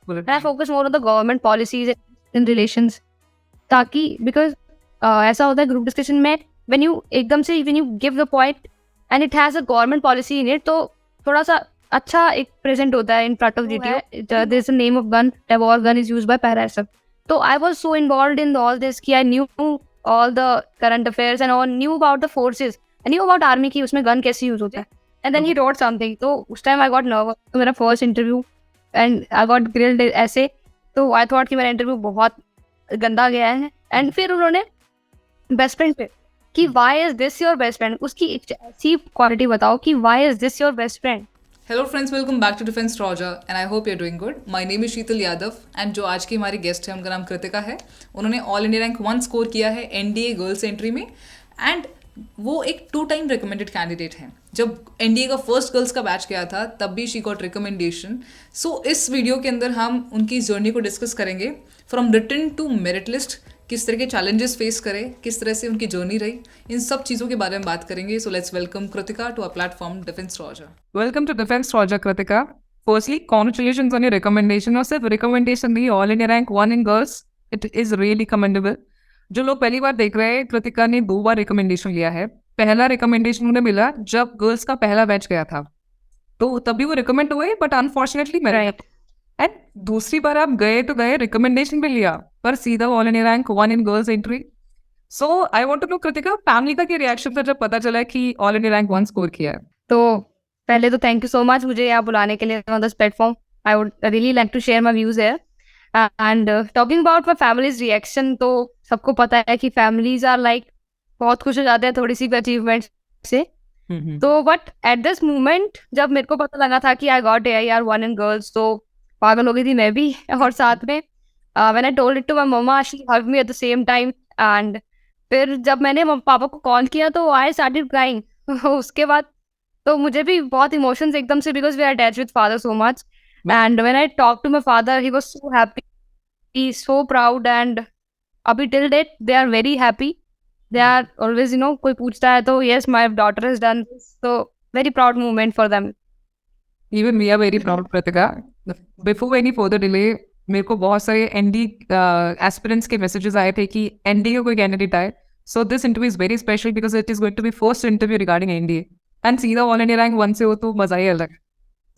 I focus more on the government policies in relations, ताकि because ऐसा होता है ग्रुप डिस्कशन में व्हेन यू एकदम से when you give the point and it has a government policy in it, तो थोड़ा सा अच्छा एक प्रेजेंट होता है in front of GTO. There is a name of gun, Tavor gun is used by para SF. तो I was so involved in all this कि I knew all the current affairs and all, knew about the forces, I knew about army की उसमें gun कैसे use होता है. And then he wrote something, तो उस time I got nervous. तो मेरा first interview and I got grilled ऐसे, तो I thought कि मेरा इंटरव्यू बहुत गंदा गया है. एंड फिर उन्होंने बेस्ट फ्रेंड पे कि why is this your best friend, उसकी एक ऐसी क्वालिटी बताओ कि why is this your best friend. Hello friends, welcome back to Defence Roger and I hope you are doing good. My name is Sheetal Yadav and जो आज की हमारी guest है उनका नाम कृतिका है. उन्होंने ऑल इंडिया रैंक 1 स्कोर किया है एनडीए गर्ल्स एंट्री में एंड वो एक 2 टाइम रिकमेंडेड कैंडिडेट हैं. जब एनडीए का फर्स्ट गर्ल्स का बैच गया था तब भी शी गॉट रिकमेंडेशन. सो इस वीडियो के अंदर हम उनकी जर्नी को डिस्कस करेंगे from written to merit list. किस तरह के चैलेंजेस फेस करें, किस तरह से उनकी जर्नी रही, इन सब चीज़ों के बारे में बात करेंगे. So let's welcome Kritika to our platform Defence Roger. Welcome to Defense Roger, Kritika. Firstly, congratulations on your recommendation. और सिर्फ recommendation नहीं, All India Rank 1 in Girls, it is really commendable. जो लोग पहली बार देख रहे हैं, कृतिका ने 2 बार recommendation लिया है. पहला recommendation उन्हें मिला जब गर्ल्स का पहला बैच गया था, तो तभी वो recommend हुए, बट अनफॉर्चुनेटली मेरिट. एंड दूसरी बार आप गए तो गए, recommendation भी लिया, पर सीधा All India Rank 1 in Girls entry. So I want to know, Kritika, family का क्या रिएक्शन था जब पता चला कि All India Rank 1 स्कोर किया है? तो पहले तो थैंक यू सो मच मुझे यहाँ बुलाने के लिए on this platform. I would really like to share my views here. And talking about my family's reaction, तो सबको पता है कि फैमिलीज आर लाइक बहुत खुश हो जाते हैं थोड़ी सी अचीवमेंट से. तो बट एट दिस मोमेंट जब मेरे को पता लगा था कि I got AIR 1 in girls, तो पागल हो गई थी मैं भी. और साथ में when I told it to my mama, she hugged me at the same time. And फिर जब मैंने पापा को कॉल किया तो आई स्टार्टेड क्राइंग. उसके बाद तो मुझे भी बहुत इमोशंस एकदम से, because we are attached with father so much. And when I talk to my father, he was so happy, he is so proud. And अभी till date they are very happy. They are always कोई पूछता है तो yes my daughter has done this, so very proud moment for them. Even we are very proud, Kritika. Before any further delay, मेरे को बहुत सारे ND aspirants के messages आए थे कि एनडी का कोई कैंडिडेट आए. So this interview is very special because it is going to be first interview regarding NDA and सीधा ऑल इंडिया रैंक 1 से हो तो मजा ही अलग.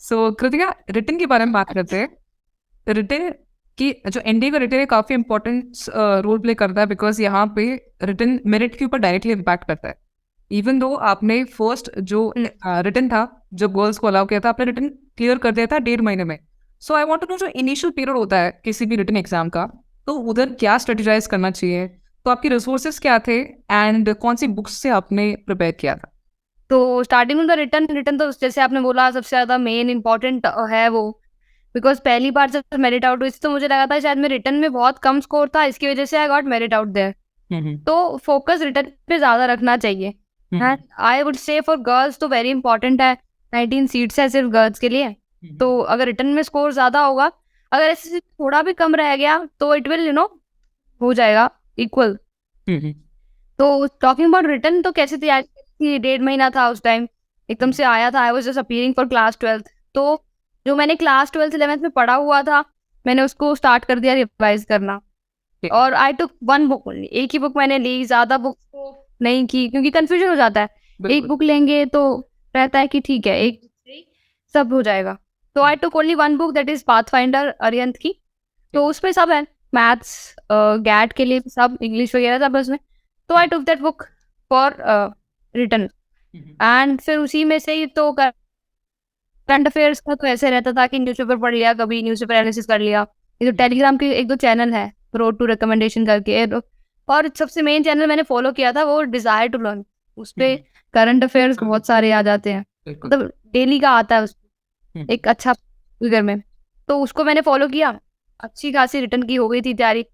सो कृतिका, रिटन के बारे में बात करते हैं. रिटन की जो एनडीए का रिटन है काफ़ी इंपॉर्टेंट रोल प्ले करता है बिकॉज यहाँ पे रिटन मेरिट के ऊपर डायरेक्टली इम्पैक्ट करता है. इवन दो आपने फर्स्ट जो रिटन था जब गर्ल्स को अलाउ किया था, आपने रिटन क्लियर कर दिया था 1.5 महीने में. सो आई वांट टू नो, जो इनिशियल पीरियड होता है किसी भी रिटन एग्जाम का, तो उधर क्या स्ट्रेटेजाइज करना चाहिए, तो आपकी रिसोर्सेज क्या थे एंड कौन सी बुक्स से आपने प्रिपेयर किया था? तो स्टार्टिंग में रिटन तो जैसे आपने बोला सबसे ज़्यादा मेन इंपॉर्टेंट है वो, बिकॉज पहली बार जब मेरिट आउट हुई थी तो मुझे लगा था शायद मेरे रिटन में बहुत कम स्कोर था, इसकी वजह से I got merit out there. तो फोकस रिटन पे ज़्यादा रखना चाहिए. I would say for girls तो वेरी इंपॉर्टेंट है. 19 सीट्स है सिर्फ गर्ल्स के लिए. तो अगर रिटन में स्कोर ज्यादा होगा, अगर ऐसे थोड़ा भी कम रह गया तो इट विल हो जाएगा इक्वल. तो टॉकिंग अबाउट रिटन, तो कैसे तैयारी की, 1.5 महीना था उस टाइम, एकदम से आया था. I was just appearing for class 12th. तो जो मैंने क्लास 12th 11th में पढ़ा हुआ था, मैंने उसको स्टार्ट कर दिया रिवाइज करना. और आई टुक 1 बुक, एक ही बुक मैंने ली, ज्यादा बुक को नहीं की क्योंकि कंफ्यूजन हो जाता है. एक बुक लेंगे तो रहता है कि ठीक है एक सब हो जाएगा. तो I took only 1 book, that is Pathfinder Arihant की. तो उस पे सब है, मैथ्स, गैट के लिए सब, इंग्लिश वगैरह सब उसमें. तो I took that book for written. And फिर उसी में से ही तो करंट अफेयर्स का तो ऐसे रहता था कि न्यूज़पेपर पढ़ लिया, कभी न्यूज़पेपर एनालिसिस कर लिया. ये तो टेलीग्राम के 1-2 चैनल है, रोड टू रिकमेंडेशन करके. और सबसे मेन चैनल मैंने फॉलो किया था वो डिजायर टू लर्न. उस पे करंट अफेयर्स बहुत सारे आ जाते हैं, मतलब डेली का आता है उस एक अच्छा फिगर में. तो उसको मैंने फॉलो किया, अच्छी खासी रिटर्न की हो गई थी तैयारी,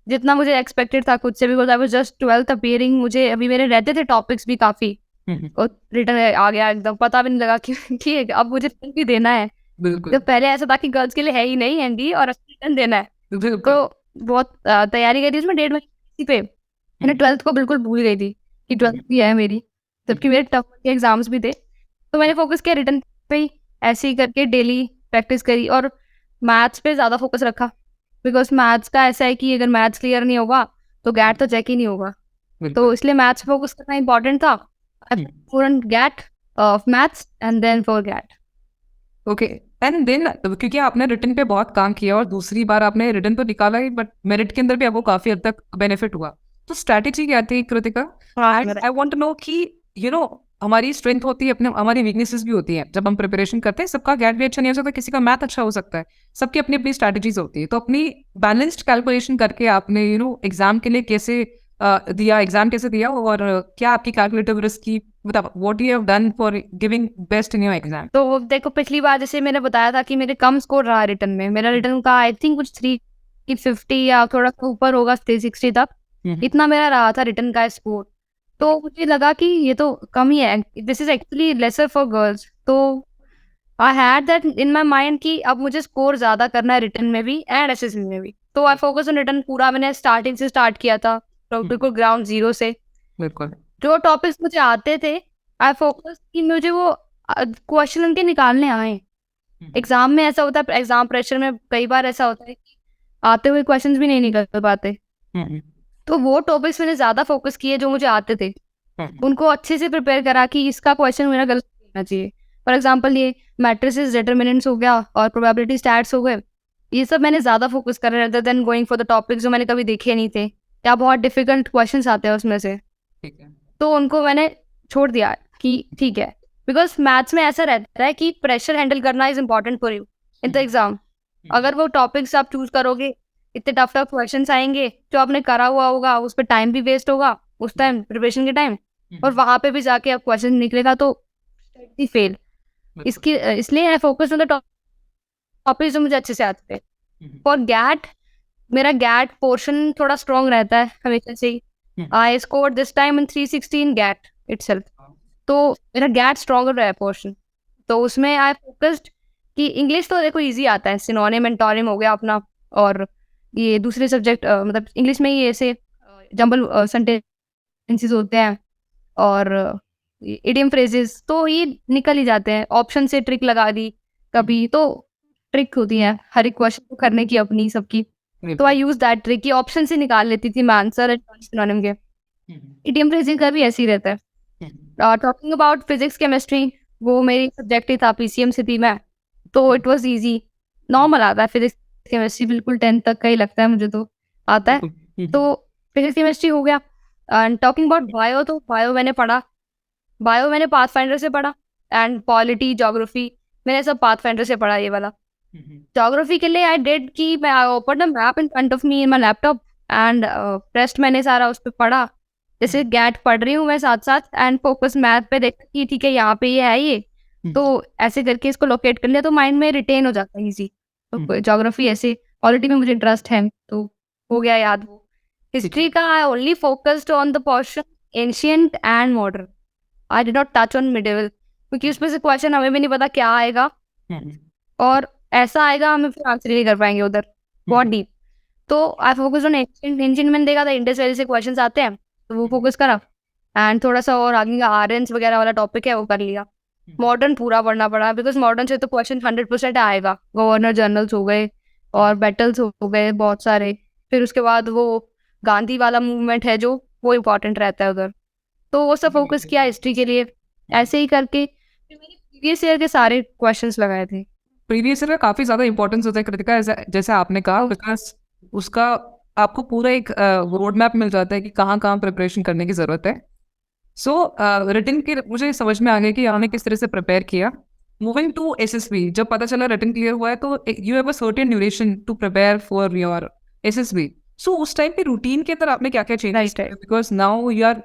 जितना मुझे एक्सपेक्टेड था खुद से, because I was just 12th appearing. मुझे अभी मेरे रहते थे टॉपिक्स भी काफी, और रिटर्न आ गया एकदम, पता भी नहीं लगा कि ठीक अब मुझे रिटर्न भी देना है. तो पहले ऐसा था कि गर्ल्स के लिए है ही नहीं एनडी और रिटर्न देना है. तो बहुत तैयारी करी उसमें 1.5 महीने पे. मैंने 12th को बिल्कुल भूल गई थी कि 12th भी है मेरी, जबकि मेरे टफ के एग्जाम्स भी थे. तो मैंने फोकस किया रिटर्न पे ही, ऐसे ही करके डेली प्रैक्टिस करी. और मैथ्स पे ज़्यादा फोकस रखा, बिकॉज मैथ्स का ऐसा है कि अगर मैथ्स क्लियर नहीं होगा तो गैट तो चेक ही नहीं होगा, तो बिल्कुल इसलिए मैथ्स फोकस करना इंपॉर्टेंट था. Hmm, student GAT of maths and then for GAT. Okay. And then क्योंकि आपने रिटन पे बहुत काम किया और दूसरी बार आपने रिटन तो निकाला ही, बट मेरिट के अंदर भी आपको काफी हद तक बेनिफिट हुआ. तो स्ट्रैटेजी क्या थी Kritika? I want to know कि हमारी स्ट्रेंथ होती है, अपने हमारी वीकनेसेस भी होती हैं. जब हम प्रिपरेशन करते हैं, सबका गैट भी अच्छा नहीं हो सकता, किसी का मैथ अच्छा हो सकता है, सबकी अपनी अपनी स्ट्रैटेजीज होती है. तो अपनी बैलेंस्ड कैलकुलेशन करके आपने एग्जाम के लिए कैसे एग्जाम कैसे दिया, और क्या आपकी कैलकुलेटिव रिस्क की, मतलब what you have done for giving best in your exam? तो देखो, पिछली बार जैसे मैंने बताया था कि मेरे कम स्कोर रहा रिटर्न में. मेरा रिटर्न का आई थिंक कुछ 350 या थोड़ा सा ऊपर होगा, 360 तक इतना मेरा रहा था रिटर्न का स्कोर. तो मुझे लगा कि ये तो कम ही है, this is actually lesser for girls. तो I had that in my mind कि अब मुझे स्कोर ज्यादा करना है रिटर्न में भी एंड एसएसबी में भी. तो आई फोकस ऑन रिटर्न पूरा. मैंने स्टार्टिंग से स्टार्ट किया था, तो बिल्कुल ग्राउंड जीरो से. बिल्कुल जो टॉपिक्स मुझे आते थे, आई फोकस कि मुझे वो क्वेश्चन उनके निकालने आए. एग्जाम में ऐसा होता है, एग्जाम प्रेशर में कई बार ऐसा होता है कि आते हुए क्वेश्चंस भी नहीं निकल पाते. तो वो टॉपिक्स मैंने ज्यादा फोकस किए जो मुझे आते थे, उनको अच्छे से प्रिपेयर करा कि इसका क्वेश्चन मेरा गलत नहीं होना चाहिए. फॉर एग्जाम्पल ये मैट्रिसेस डिटर्मिनेंट्स हो गया और प्रोबेबिलिटी स्टैट्स हो गए, ये सब मैंने ज्यादा फोकस करा rather than going for the topics जो मैंने कभी देखे नहीं थे या बहुत डिफिकल्ट क्वेश्चंस आते हैं उसमें से. ठीक है. तो उनको मैंने छोड़ दिया कि ठीक है, बिकॉज मैथ्स में ऐसा रहता है कि प्रेशर हैंडल करना is important for you in the exam. अगर वो टॉपिक्स आप चूज करोगे, इतने टफ टफ क्वेश्चंस आएंगे, जो आपने करा हुआ होगा उस पर टाइम भी वेस्ट होगा उस टाइम प्रिपरेशन के टाइम, और वहां पे भी जाके अब क्वेश्चन निकलेगा तो फेल. इसकी इसलिए I focus on the topics जो मुझे अच्छे से आते थे. फॉर गैट, मेरा गैट पोर्शन थोड़ा स्ट्रॉन्ग रहता है हमेशा से ही. I score this time in 360 in GAT itself. तो मेरा गैट स्ट्रॉन्गर रहा है पोर्शन. तो उसमें आई फोकस्ड कि इंग्लिश तो देखो इजी आता है, सिनोनिम एंटोनिम हो गया अपना, और ये दूसरे सब्जेक्ट मतलब इंग्लिश में ही ऐसे जंबल सेंटेंसेस होते हैं और इडियम फ्रेजेस, तो ये निकल ही जाते हैं. ऑप्शन से ट्रिक लगा दी कभी, तो ट्रिक होती है हर एक क्वेश्चन को करने की अपनी सबकी. तो आई यूज दैट ट्रिक कि ऑप्शन से निकाल लेती थी मैं आंसर सिनोनिम के. इडियम फ्रेजिंग का भी ऐसे ही रहता है. टॉकिंग अबाउट फिजिक्स केमिस्ट्री, वो मेरी सब्जेक्ट ही था, पीसीएम से थी मैं, तो इट वाज इजी. नॉर्मल आता है फिजिक्स केमिस्ट्री, बिल्कुल 10th तक का ही लगता है मुझे तो आता है. तो फिजिक्स केमिस्ट्री हो गया. एंड टॉकिंग अबाउट बायो, तो बायो मैंने पढ़ा, बायो मैंने पाथफाइंडर से पढ़ा. एंड पॉलिटी ज्योग्राफी मैंने सब पाथफाइंडर से पढ़ा. ये वाला ज्योग्राफी के लिए आई डिड कि मैं open the map in front of me in my laptop and rest मैंने सारा उस पर पढ़ा. जैसे गैट पढ़ रही हूँ मैं साथ साथ, एंड फोकस मैथ पे देखा कि ठीक है यहाँ पे ये है ये, तो ऐसे करके इसको लोकेट कर लिया तो माइंड में रिटेन हो जाता है इजी. तो ज्योग्राफी ऐसे, पॉलिटी में मुझे इंटरेस्ट है तो हो गया याद वो. हिस्ट्री का I only focused on the portion ancient and modern. I did not touch on medieval, क्योंकि उसमें से क्वेश्चन हमें भी नहीं पता क्या आएगा, और ऐसा आएगा हमें फिर आंसर ही नहीं कर पाएंगे उधर, बहुत डीप. तो आई फोकस ऑन एंशिएंट. मैंने देखा था इंडस वैली से क्वेश्चंस आते हैं तो वो फोकस करा, एंड थोड़ा सा और आगे का आर्यंस वगैरह वाला टॉपिक है वो कर लिया. मॉडर्न पूरा पढ़ना पड़ा, बिकॉज मॉडर्न से तो क्वेश्चन 100% आएगा. गवर्नर जनरल्स हो गए और बैटल्स हो गए बहुत सारे. फिर उसके बाद वो गांधी वाला मूवमेंट है जो, वो इम्पोर्टेंट रहता है उधर, तो वो सब फोकस किया हिस्ट्री के लिए. ऐसे ही करके फिर मैंने प्रीवियस ईयर के सारे क्वेश्चंस लगाए थे. प्रीवियस ईयर का काफी ज्यादा इंपॉर्टेंस होता है कृतिका, जैसे आपने कहा, बिकॉज उसका आपको पूरा एक रोड मैप मिल जाता है कि कहाँ कहाँ प्रिपरेशन करने की जरूरत है. सो रिटन के मुझे समझ में आ गया कि आपने किस तरह से प्रिपेयर किया. मूविंग टू एसएसबी, जब पता चला रिटन क्लियर हुआ है तो you have a certain duration to prepare for your SSB. So उस टाइम पे रूटीन के अंदर आपने क्या क्या चेंज किया, बिकॉज नाउ यू आर,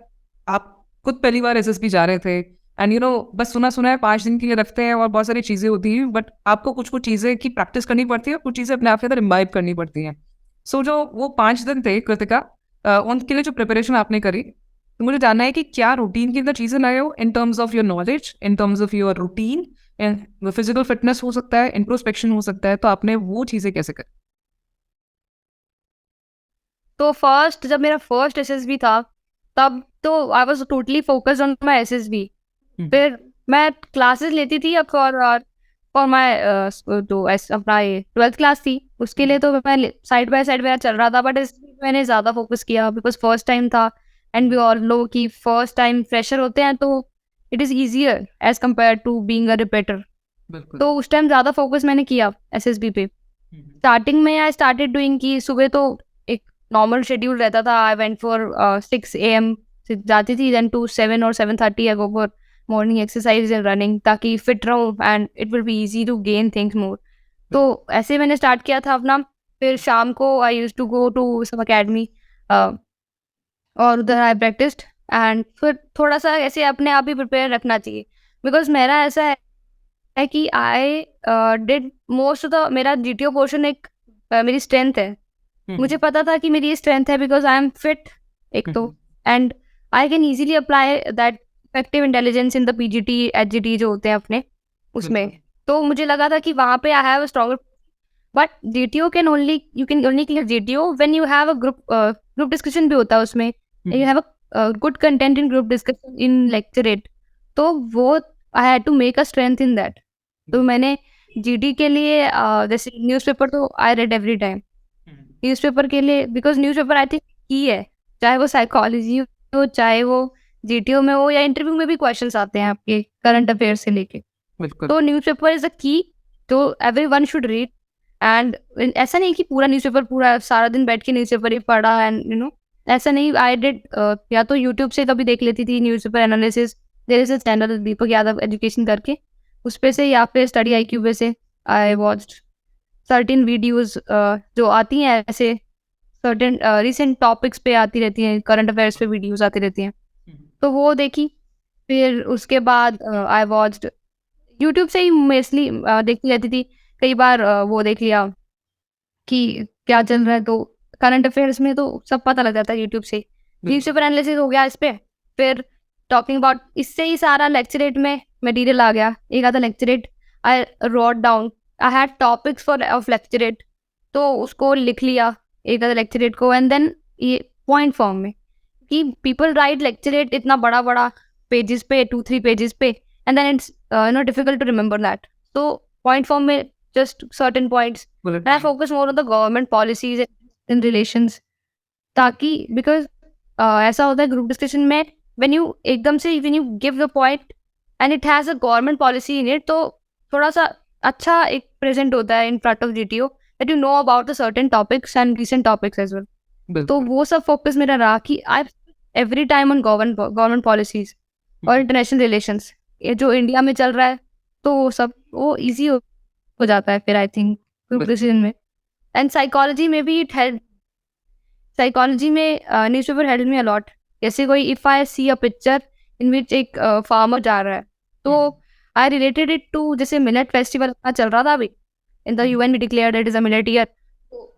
आप खुद पहली बार एसएसबी जा रहे थे, एंड बस सुना है 5 दिन के लिए रखते हैं और बहुत सारी चीज़ें होती हैं, बट आपको कुछ चीज़ें की प्रैक्टिस करनी पड़ती है, कुछ चीज़ें अपने आप के अंदर इम्बाइब करनी पड़ती हैं. सो जो वो 5 दिन थे कृतिका, उनके लिए जो प्रिपरेशन आपने करी, तो मुझे जानना है कि क्या रूटीन के अंदर चीज़ें लाए हो in terms of your knowledge, in terms of your routine, and physical fitness हो सकता है, इंट्रोस्पेक्शन हो सकता है, तो आपने वो चीज़ें कैसे करी? तो फर्स्ट, जब मेरा फर्स्ट एसएसबी था तब तो I was totally focused on my SSB. फिर मैं क्लासेस लेती थी अब और फॉर माई तो अपना ये 12th क्लास थी, उसके लिए तो मैं साइड बाय साइड मेरा चल रहा था, बट मैंने ज़्यादा फोकस किया बिकॉज फर्स्ट टाइम था, एंड वी ऑल नो कि फर्स्ट टाइम फ्रेशर होते हैं तो it is easier as compare to being a repeater. बिल्कुल। तो उस टाइम ज़्यादा फोकस मैंने किया SSB पे। स्टार्टिंग में आई स्टार्टेड डूइंग कि सुबह तो एक नॉर्मल शेड्यूल रहता था, आई वेंट फॉर 6 AM से जाती थी, देन टू 7 और 7:30 I go for morning exercise and running, ताकि फिट रहूँ and it will be easy to gain things more. तो ऐसे मैंने स्टार्ट किया था अपना। फिर शाम को I use to go to some academy और उधर आई प्रैक्टिस्ड, एंड फिर थोड़ा सा ऐसे अपने आप ही प्रिपेयर रखना चाहिए, बिकॉज मेरा ऐसा है कि I did most of the मेरा GTO पोर्शन एक मेरी स्ट्रेंथ है। मुझे पता था कि मेरी ये स्ट्रेंथ है बिकॉज आई एम फिट एक तो, and I can easily apply that effective intelligence in the PGT HGT जो होते हैं अपने उसमें। तो मुझे लगा था कि वहाँ पे I have a stronger, but GTO can only you can only clear GTO when you have a group discussion भी होता है उसमें, you have a good content in group discussion in lecturette. तो वो I had to make a strength in that. तो मैंने GD के लिए जैसे न्यूज़पेपर तो I read every time. Newspaper के लिए बिकॉज न्यूज़पेपर आई थिंक की है, चाहे वो साइकोलॉजी हो, चाहे वो GTO में हो, या इंटरव्यू में भी क्वेश्चंस आते हैं आपके करंट अफेयर से लेके। बिल्कुल। तो न्यूज़पेपर इज अ की, तो एवरीवन शुड रीड। एंड ऐसा नहीं कि पूरा न्यूज़पेपर पूरा सारा दिन बैठ के न्यूज़पेपर ही पढ़ा, एंड ऐसा नहीं। आई डिड या तो यूट्यूब से कभी देख लेती थी newspaper analysis, there is a channel Deepak Yadav education करके, उस पे से, या फिर स्टडी IQ पे से आई वॉच्ड सर्टेन वीडियोस जो आती हैं ऐसे सर्टेन रिसेंट टॉपिक्स पे आती रहती हैं, करंट अफेयर्स पे वीडियोस आती रहती हैं, तो वो देखी। फिर उसके बाद आई वॉच्ड यूट्यूब से ही मोस्टली देखती रहती थी। कई बार वो देख लिया कि क्या चल रहा है, तो करंट अफेयर्स में तो सब पता लग जाता है यूट्यूब से। न्यूज़पेपर एनालिसिस हो गया इस पे। फिर टॉकिंग अबाउट, इससे ही सारा लेक्चरेट में मटेरियल आ गया। एक आधा lecturette I wrote down, I had topics for of lecturette, तो उसको लिख लिया एक आधा लेक्चरेट को, एंड देन ये पॉइंट फॉर्म में, कि पीपल राइट लेक्चरेट इतना बड़ा बड़ा पेजेस पे, 2-3 पेजेस पे, and then it's difficult to remember that. तो पॉइंट फॉर्म में just certain points, and I focus more on the government policies in relations, ताकि because ऐसा होता है ग्रुप डिस्कशन में, when you एकदम से when you give the point and it has a government policy in it, तो थोड़ा सा अच्छा एक प्रेजेंट होता है in front of GTO that you know about the certain topics and recent topics as well। तो वो सब फोकस मेरा रहा कि I every time on government policies और इंटरनेशनल रिलेशंस, ये जो इंडिया में चल रहा है, तो वो सब वो ईजी हो जाता है फिर आई थिंक ग्रुप डिसीजन में। एंड साइकोलॉजी में भी इट हेल्प, साइकोलॉजी में न्यूज़पेपर हेल्प मी अलॉट। जैसे कोई if I C a picture in विच एक फार्मर जा रहा है, तो आई रिलेटेड इट टू, जैसे मिलेट फेस्टिवल चल रहा था अभी इन द UN भी declared it is a millet year,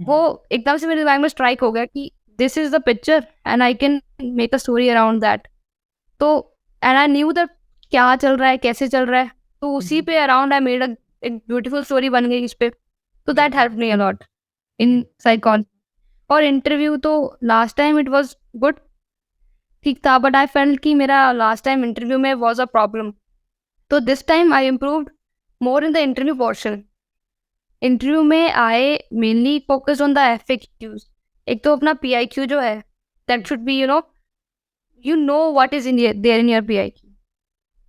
वो एकदम से मेरे दिमाग में स्ट्राइक हो गया कि this is the picture and I can make a story around that. तो एंड आई न्यू दैट क्या चल रहा है, कैसे चल रहा है, तो उसी पे अराउंड आई मेड एक ब्यूटीफुल स्टोरी बन गई इस पे। तो that help me a lot in psychology. और इंटरव्यू तो last time it was good, ठीक था, बट आई फेल्ट कि मेरा लास्ट टाइम इंटरव्यू में वाज अ प्रॉब्लम। तो this time I improved more in the interview portion. Interview में I mainly focused on the FAQs। एक तो अपना PIQ जो है, that should B you know what is in there in your PIQ.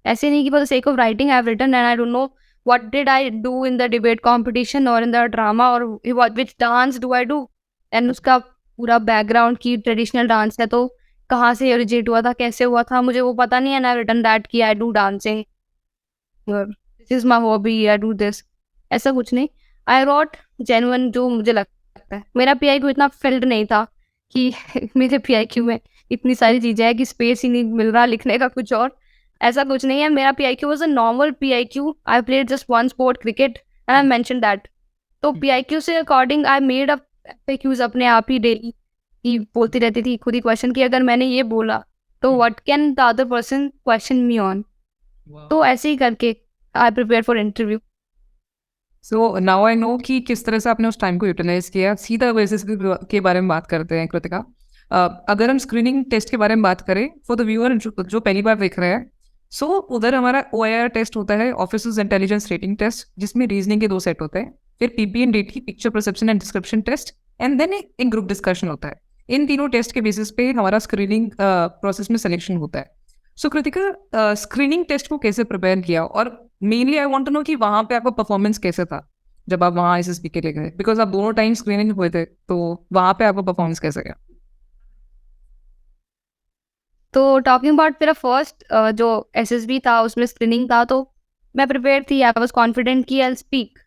ऐसे नहीं कि for the sake of writing I have written and I don't know what did I do in the debate competition or in the drama or which dance do I do, and उसका पूरा background की traditional dance है तो कहाँ से originate हुआ था, कैसे हुआ था, मुझे वो पता नहीं है। and I have written that कि I do dancing, this is my hobby, I do this, ऐसा कुछ नहीं। I wrote genuine जो मुझे लगता है। मेरा PIQ इतना filled नहीं था कि मेरे PIQ में इतनी सारी चीज़ें हैं कि स्पेस ही नहीं मिल रहा लिखने का कुछ और, ऐसा कुछ नहीं है। मेरा PIQ was a normal PIQ। I played just one sport, cricket, and I mention that. तो PIQ से according I made up FAQs अपने आप ही डेली ही बोलती रहती थी खुद ही क्वेश्चन कि अगर मैंने ये बोला तो what can the other person question me on. तो ऐसे ही करके I prepare for interview. So now I know कि किस तरह से आपने उस टाइम को यूटिलाइज किया। सीधा बेसिस के बारे में बात करते हैं कृतिका। अगर हम स्क्रीनिंग टेस्ट के बारे में बात करें फॉर द व्यूअर जो पहली बार देख रहे हैं, सो उधर हमारा OIR टेस्ट होता है, ऑफिसर्स इंटेलिजेंस रेटिंग टेस्ट, जिसमें रीजनिंग के 2 सेट होते हैं, फिर PPNDT picture perception and description test, and then एक ग्रुप डिस्कशन होता है। इन तीनों टेस्ट के बेसिस पे हमारा स्क्रीनिंग प्रोसेस में सिलेक्शन होता है। सो कृतिका, स्क्रीनिंग टेस्ट को कैसे प्रिपेयर किया, और mainly I want to know कि वहाँ पे आपका परफॉर्मेंस कैसे था जब आप वहाँ SSB के लिए गए, बिकॉज आप दोनों टाइम स्क्रीनिंग हुए थे, तो वहाँ पे आपका परफॉर्मेंस कैसे गया? तो टॉकिंग अबाउट मेरा फर्स्ट जो SSB था उसमें स्क्रीनिंग था, तो मैं प्रिपेयर थी, आई वाज कॉन्फिडेंट कि आई स्पीक।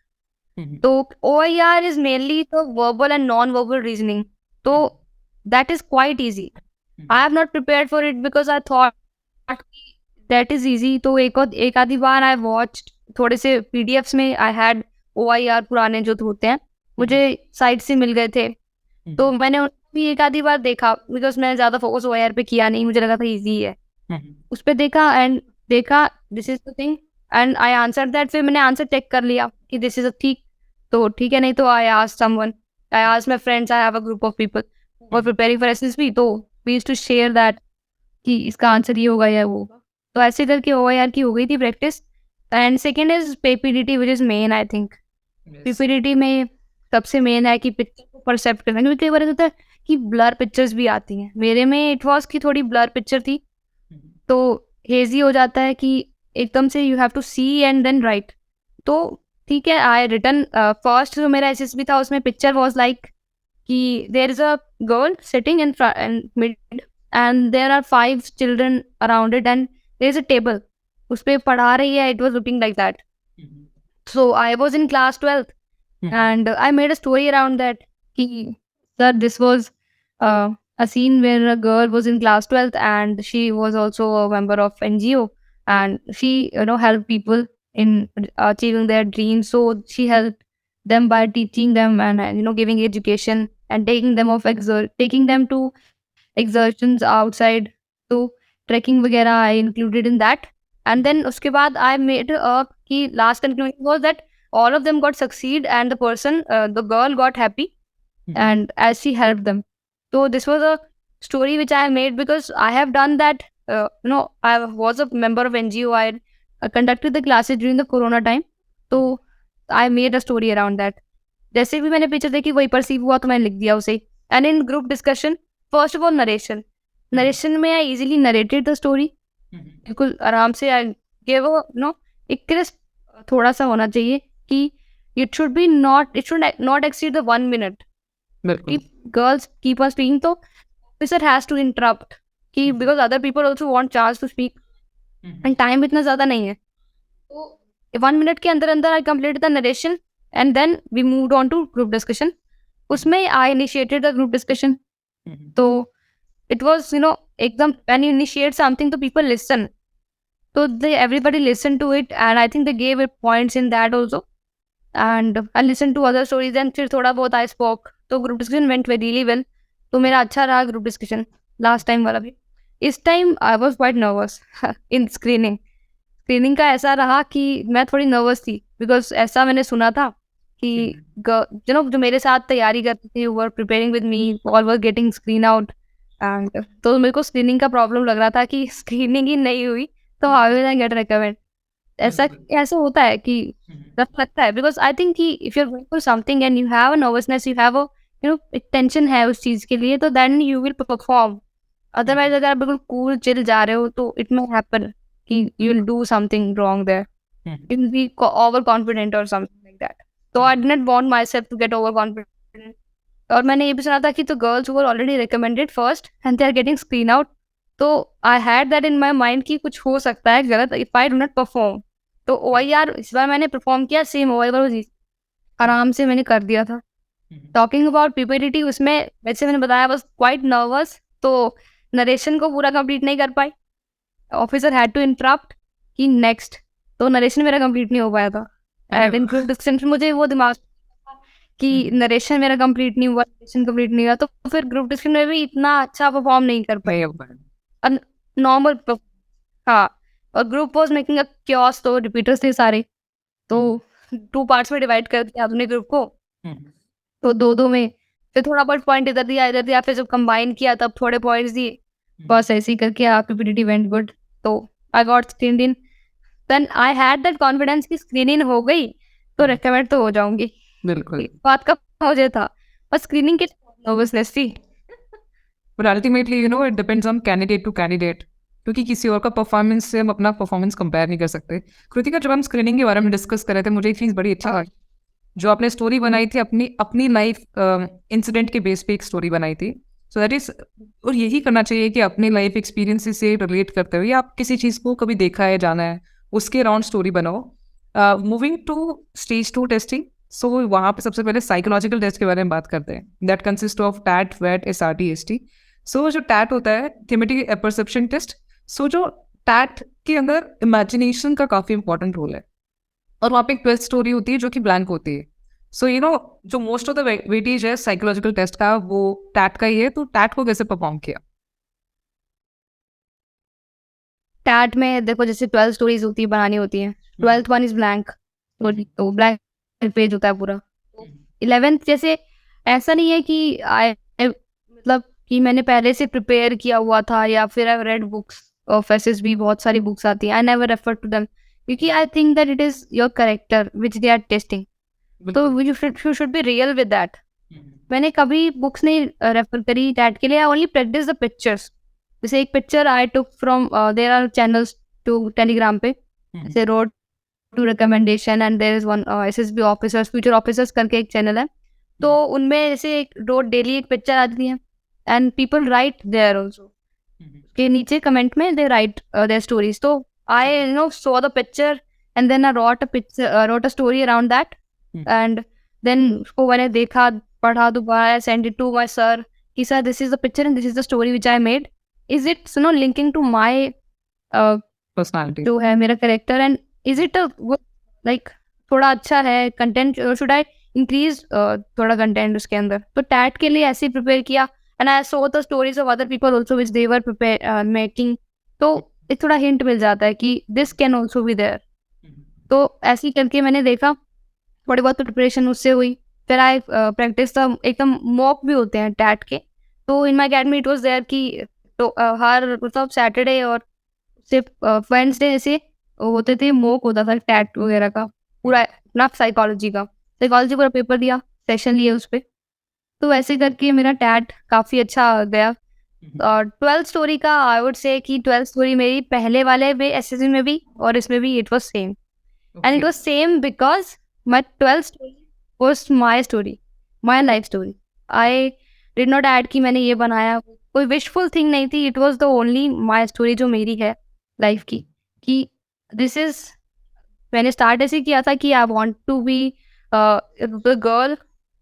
तो OIR इज मेनली तो verbal and non verbal reasoning, तो that is quite easy. I have not prepared for it because I thought that is easy. तो एक आधी बार आई वॉच्ड थोड़े से PDFs में, आई हैड OIR पुराने जो होते हैं, मुझे साइट से मिल गए थे, तो मैंने उनको भी एक आधी बार देखा, बिकॉज मैंने ज्यादा फोकस OIR पे किया नहीं, मुझे लगा था इजी है। उस पर देखा this is the thing and I answer that. फिर मैंने आंसर चेक कर लिया कि दिस इज अ ठीक, तो ठीक है, नहीं तो I asked someone, I asked my friends, I have a group of people who are preparing for SSB, तो we used to share that कि इसका आंसर ये होगा या वो होगा। तो ऐसे करके OIR की हो गई थी practice. And second is PPDT which is main. I think PPDT में सबसे मेन है कि पिक्चर को परसेप्ट करना, क्योंकि कई बार होता है कि ब्लर पिक्चर्स भी आती हैं। मेरे में इट वॉज की थोड़ी ब्लर पिक्चर थी, तो हेजी हो जाता है कि एकदम से you have to see and then write. तो ठीक है, आई रिटन फर्स्ट जो मेरा SSB था उसमें पिक्चर वॉज लाइक कि there is a girl sitting in mid and there are 5 children around it and there is a table, उस पर पढ़ा रही है, it was looking like that. So I was in class 12th and I made a story around that. Sir, this was a scene where a girl was in class 12th and she was also a member of NGO, and she helped people in achieving their dreams. So she helped them by teaching them and giving education and taking them to exertions outside. So trekking वगैरह I included in that. And then उसके बाद I made कि last conclusion was that all of them got succeed and the girl got happy and as she helped them. So this was a story which I made because I have done that. I was a member of NGO. I conducted the classes during the Corona time. So I made a story around that. जैसे भी मैंने picture देखी वही perceive हुआ तो मैंने लिख दिया उसे। And in group discussion, first of all narration में आई इजीली नरेटेड द स्टोरी, बिल्कुल आराम से। आई गिव एक क्रिस्प थोड़ा सा होना चाहिए कि it should not exceed the 1 minute। Girls keep on speaking, तो ऑफिसर हैज टू इंटरप्ट कि because other people also want chance to speak and time इतना ज्यादा नहीं है। तो 1 minute के अंदर अंदर I complete the narration and then we moved on to group discussion. उसमें I initiated the group discussion. तो it was एकदम when you initiate something तो people listen, so everybody listened to it and I think they gave it points in that also, and I listened to other stories and फिर थोड़ा बहुत I spoke, तो group discussion went really well। तो मेरा अच्छा रहा group discussion last time वाला भी। इस time I was quite nervous in screening का ऐसा रहा कि मैं थोड़ी नर्वस थी बिकॉज ऐसा मैंने सुना था कि जो मेरे साथ तैयारी करते थे who were preparing with me all were getting screen out, and तो मेरे को स्क्रीनिंग का प्रॉब्लम लग रहा था कि स्क्रीनिंग ही नहीं हुई तो how will I get recommend. ऐसा होता है कि रफ लगता है बिकॉज आई थिंक कि if you are going for something and you have a nervousness, you have एक टेंशन है उस चीज़ के लिए, तो then you will perform. Otherwise अगर आप बिल्कुल कूल चिल जा रहे हो तो इट मे हैपन कि you will do something wrong there, you will be over confident और समथिंग लाइक दैट। तो I didn't want myself to get over confident. और मैंने ये भी सुना था कि तो girls who were already recommended first and they are getting screen out, तो I had that in my mind कि कुछ हो सकता है गलत if I do not perform. तो OIR इस बार मैंने परफॉर्म किया, सेम OIR आराम से मैंने कर दिया था। टॉकिंग अबाउट PPDT, उसमें वैसे मैंने बताया बस क्वाइट नर्वस, तो नरेशन को पूरा कंप्लीट नहीं कर पाई, ऑफिसर हैड टू इंटरप्ट कि नेक्स्ट, तो नरेशन मेरा कंप्लीट नहीं हो पाया था। एंड इन ग्रुप डिस्कशन मुझे वो दिमाग कि नरेशन मेरा कंप्लीट नहीं हुआ, तो फिर ग्रुप डिस्कशन में भी इतना अच्छा परफॉर्म नहीं कर पाए नॉर्मल। हाँ, और group was making a chaos, तो रिपीटर्स थे सारे, तो 2 पार्ट्स में डिवाइड कर दिया हमने ग्रुप को, तो 2-2 में फिर थोड़ा बहुत पॉइंट इधर दिया, फिर जब कंबाइन किया तब थोड़े पॉइंट्स दिए, बस ऐसे ही करके PPDT वेंट गुड। तो I got screen in, then I had that confidence कि स्क्रीन इन हो गई तो रिकमेंड तो हो जाऊंगी। बिल्कुल। बात का मुझे था, बस स्क्रीनिंग की नर्वसनेस थी। But ultimately it depends on candidate to candidate, क्योंकि किसी और का परफॉर्मेंस से हम अपना परफॉर्मेंस कंपेयर नहीं कर सकते। कृतिका, जब हम स्क्रीनिंग के बारे में डिस्कस कर रहे थे, मुझे एक चीज़ बड़ी अच्छा लगी, जो आपने स्टोरी बनाई थी अपनी अपनी लाइफ इंसिडेंट के बेस पे एक स्टोरी बनाई थी। सो दैट इज, और यही करना चाहिए कि अपने लाइफ एक्सपीरियंसेस से रिलेट करते हुए आप किसी चीज़ को कभी देखा है, जाना है, उसके अराउंड स्टोरी बनाओ। मूविंग टू स्टेज 2 टेस्टिंग, सो वहाँ पे सबसे पहले साइकोलॉजिकल टेस्ट के बारे में बात करते हैं। दैट कंसिस्ट ऑफ टैट, वैट, SRT, ST। सो जो टैट होता है, थीमेटिक परसेप्शन टेस्ट। सो जो टैट के अंदर इमेजिनेशन का काफ़ी इंपॉर्टेंट रोल है, और वहाँ पे एक ट्विस्ट स्टोरी होती है जो कि ब्लैंक होती है। सो जो मोस्ट ऑफ द वेटेज है साइकोलॉजिकल टेस्ट का, वो टैट का ही है। तो टैट को कैसे परफॉर्म किया? टैट में देखो, जैसे 12 स्टोरीज होती है, बनानी होती है। 12th वन इज ब्लैंक, तो ब्लैंक पेज होता है पूरा। 11th जैसे ऐसा नहीं है कि मतलब कि मैंने पहले से प्रिपेयर किया हुआ था, या फिर I read books of SSB, बहुत सारी बुक्स आती हैं, I never refer to them, क्योंकि I think that it is your character which they are testing, तो you should be real with that. मैंने कभी बुक्स नहीं रेफर करी टैट के लिए, I only practice the pictures. जैसे एक picture I took from, there are channels to Telegram पे, जैसे road to recommendation, and there is one SSB officers, future officers करके एक चैनल है, तो उनमें जैसे एक रोज डेली एक पिक्चर आती है, and people write there also, के नीचे कमेंट में दे राइट देयर स्टोरीज। तो I saw the picture, and then I wrote a story around that, and then उसको मैंने देखा, पढ़ा दोबारा, send it to my sir कि sir this is the picture and this is the story which I made, is it linking to my personality जो है मेरा character, and is it like थोड़ा अच्छा है कंटेंट, शुड आई इंक्रीज थोड़ा content उसके अंदर। तो टैट के लिए ऐसे ही प्रिपेयर किया, and I saw the stories of other people also which they were prepare making, तो एक थोड़ा हिंट मिल जाता है कि this can also be there. तो ऐसे ही करके मैंने देखा, थोड़ी बहुत प्रिपरेशन उससे हुई, फिर आई प्रैक्टिस द, एकदम मॉक भी होते हैं टैट के, तो in my academy it was there कि तो हर मतलब सैटरडे और सिर्फ वेडनेसडे ऐसे होते थे, मॉक होता था टैट वगैरह का, पूरा अपना साइकोलॉजी पूरा पेपर दिया, सेशन लिए उस पर, तो वैसे करके मेरा टैट काफ़ी अच्छा गया। और 12th स्टोरी का आई वुड से कि 12th स्टोरी मेरी पहले वाले में SSB में भी और इसमें भी it was same, and it was same because my 12th story was my story, my life story. I did not add कि मैंने ये बनाया, कोई wishful thing नहीं थी, it was the only my story जो मेरी है लाइफ की, कि this is, मैंने स्टार्ट ऐसे किया था कि I want to be the girl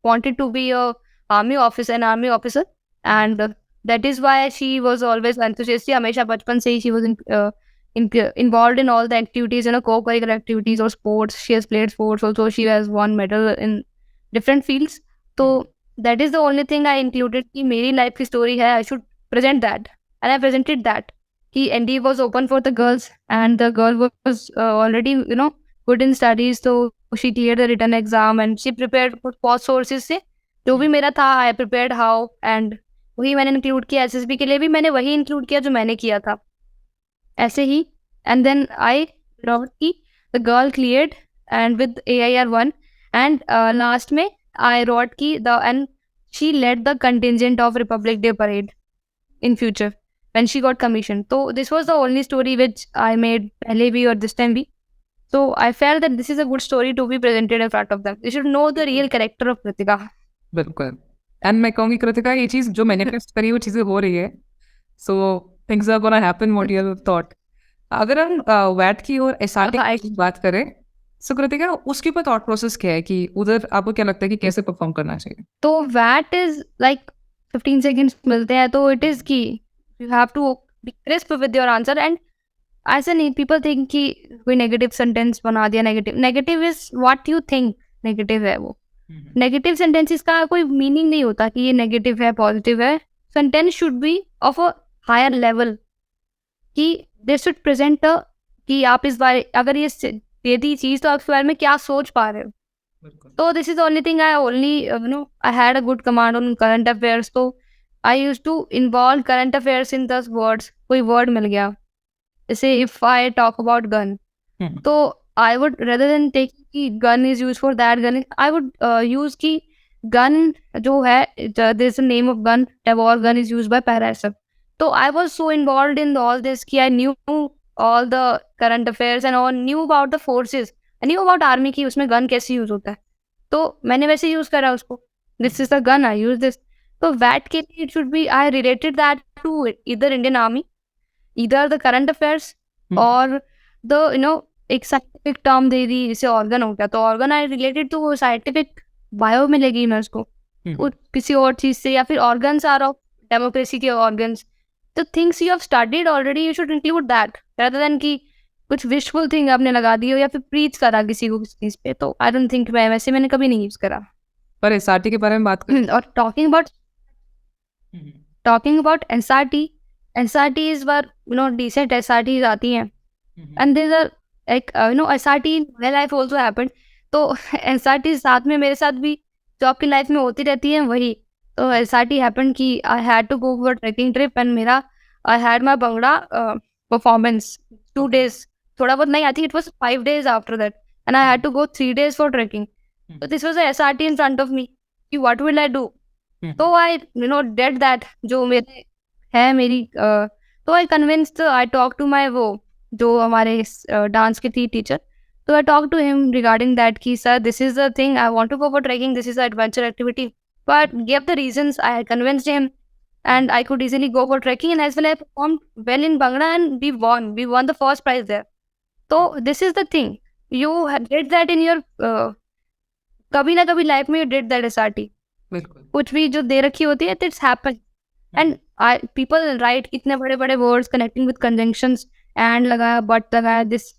wanted to be a an army officer, and that is why she was always enthusiastic, हमेशा बचपन से ही she was involved in all the activities, co-curricular activities or sports. She has played sports also. She has won medal in different fields. So that is the only thing I included कि मेरी life की story है, I should present that, and I presented that कि ND was open for the girls, and the girl was already good in studies, so she cleared the written exam and she prepared for sources से जो भी मेरा था, I prepared how, and वही मैंने include किया। SSB के लिए भी मैंने वही include किया जो मैंने किया था ऐसे ही, and then I wrote कि the girl cleared and with AIR 1, and last में I wrote कि and she led the contingent of Republic Day parade in future when she got commissioned. So this was the only story which I made पहले भी और this time भी, so I felt that this is a good story to be presented in front of them. They should know the real character of Kritika. बिल्कुल। And मैं कहूँगी कृतिका, ये चीज़ जो मैंने टेस्ट करी वो चीज़ें हो रही है, so things are gonna happen what you have thought. अगर हम वैट की और SRT की बात करें, सो कृतिका उसके ऊपर थॉट प्रोसेस क्या है कि उधर आपको क्या लगता है कि कैसे परफॉर्म करना चाहिए? तो वैट इज लाइक 15 सेकेंड्स मिलते हैं, तो it is key you have to be crisp with your answer, and ऐसा नहीं पीपल थिंक कि कोई नेगेटिव सेंटेंस बना दिया। Negative is what you think negative है, वो नेगेटिव सेंटेंसेस का कोई मीनिंग नहीं होता कि ये नेगेटिव है पॉजिटिव है। Sentence should be of a higher level, कि दे शुड प्रेजेंट कि आप इस बारे, अगर ये दी चीज़ तो आप इसके बारे में क्या सोच पा रहे हो। तो this is only thing I only I had a good command on current affairs, तो I use to involve current affairs in this words. कोई वर्ड मिल गया, जैसे if I talk about gun, तो I would, rather than take कि gun is used for that gun, I would use कि gun जो है, there is a name of gun, Tavor gun is used by Parasab. तो I was so involved in all this कि I knew all the current affairs and all, knew about the forces, I knew about army की उसमें gun कैसे use होता है, तो मैंने वैसे यूज करा उसको. This is the gun, I use this. तो that के लिए it should be, I related that to either Indian army, either the current affairs, और the एक साइंटिफिक टर्म दे दी, जैसे ऑर्गन हो गया, तो ऑर्गन आई रिलेटेड टू वो साइंटिफिक बायो मिलेगी मैं उसको किसी और चीज से, या फिर ऑर्गन्स आर ऑफ डेमोक्रेसी के ऑर्गन्स, तो things you have studied already, you should include that rather than कि कुछ विशफुल थिंग आपने लगा दी हो या फिर प्रीच करा किसी को किसी चीज पे. तो आई डोंट थिंक, मैंने कभी नहीं यूज करा. पर एसआरटी के बारे में बात करें, और talking about SRT is were decent SRT आती हैं, and there are like SRT in my life also happened. तो SRT साथ में मेरे साथ भी जो आपकी लाइफ में होती रहती है वही. तो SRT happened कि I had to go for trekking trip, and मेरा I had my Bhangra performance 2 days. थोड़ा बहुत नहीं, I think it was 5 days after that, and I had to go 3 days for trekking. So this was a SRT in front of me कि what will I do? तो I did that जो मेरे है मेरी. तो I convinced, I talked to my वो जो हमारे डांस के थी टीचर, तो I talk to him regarding that कि sir this is the thing, I want to go for trekking, this is a adventure activity, but give the reasons, I convinced him and I could easily go for trekking, and as well I performed well in Bhangra, and we won the first prize there. So this is the thing, you did that in your कभी ना कभी life में you did that SRT. बिल्कुल कुछ भी जो दे रखी होती है, it's happened. And people write इतने बड़े बड़े words connecting with conjunctions, and लगाया but लगाया this,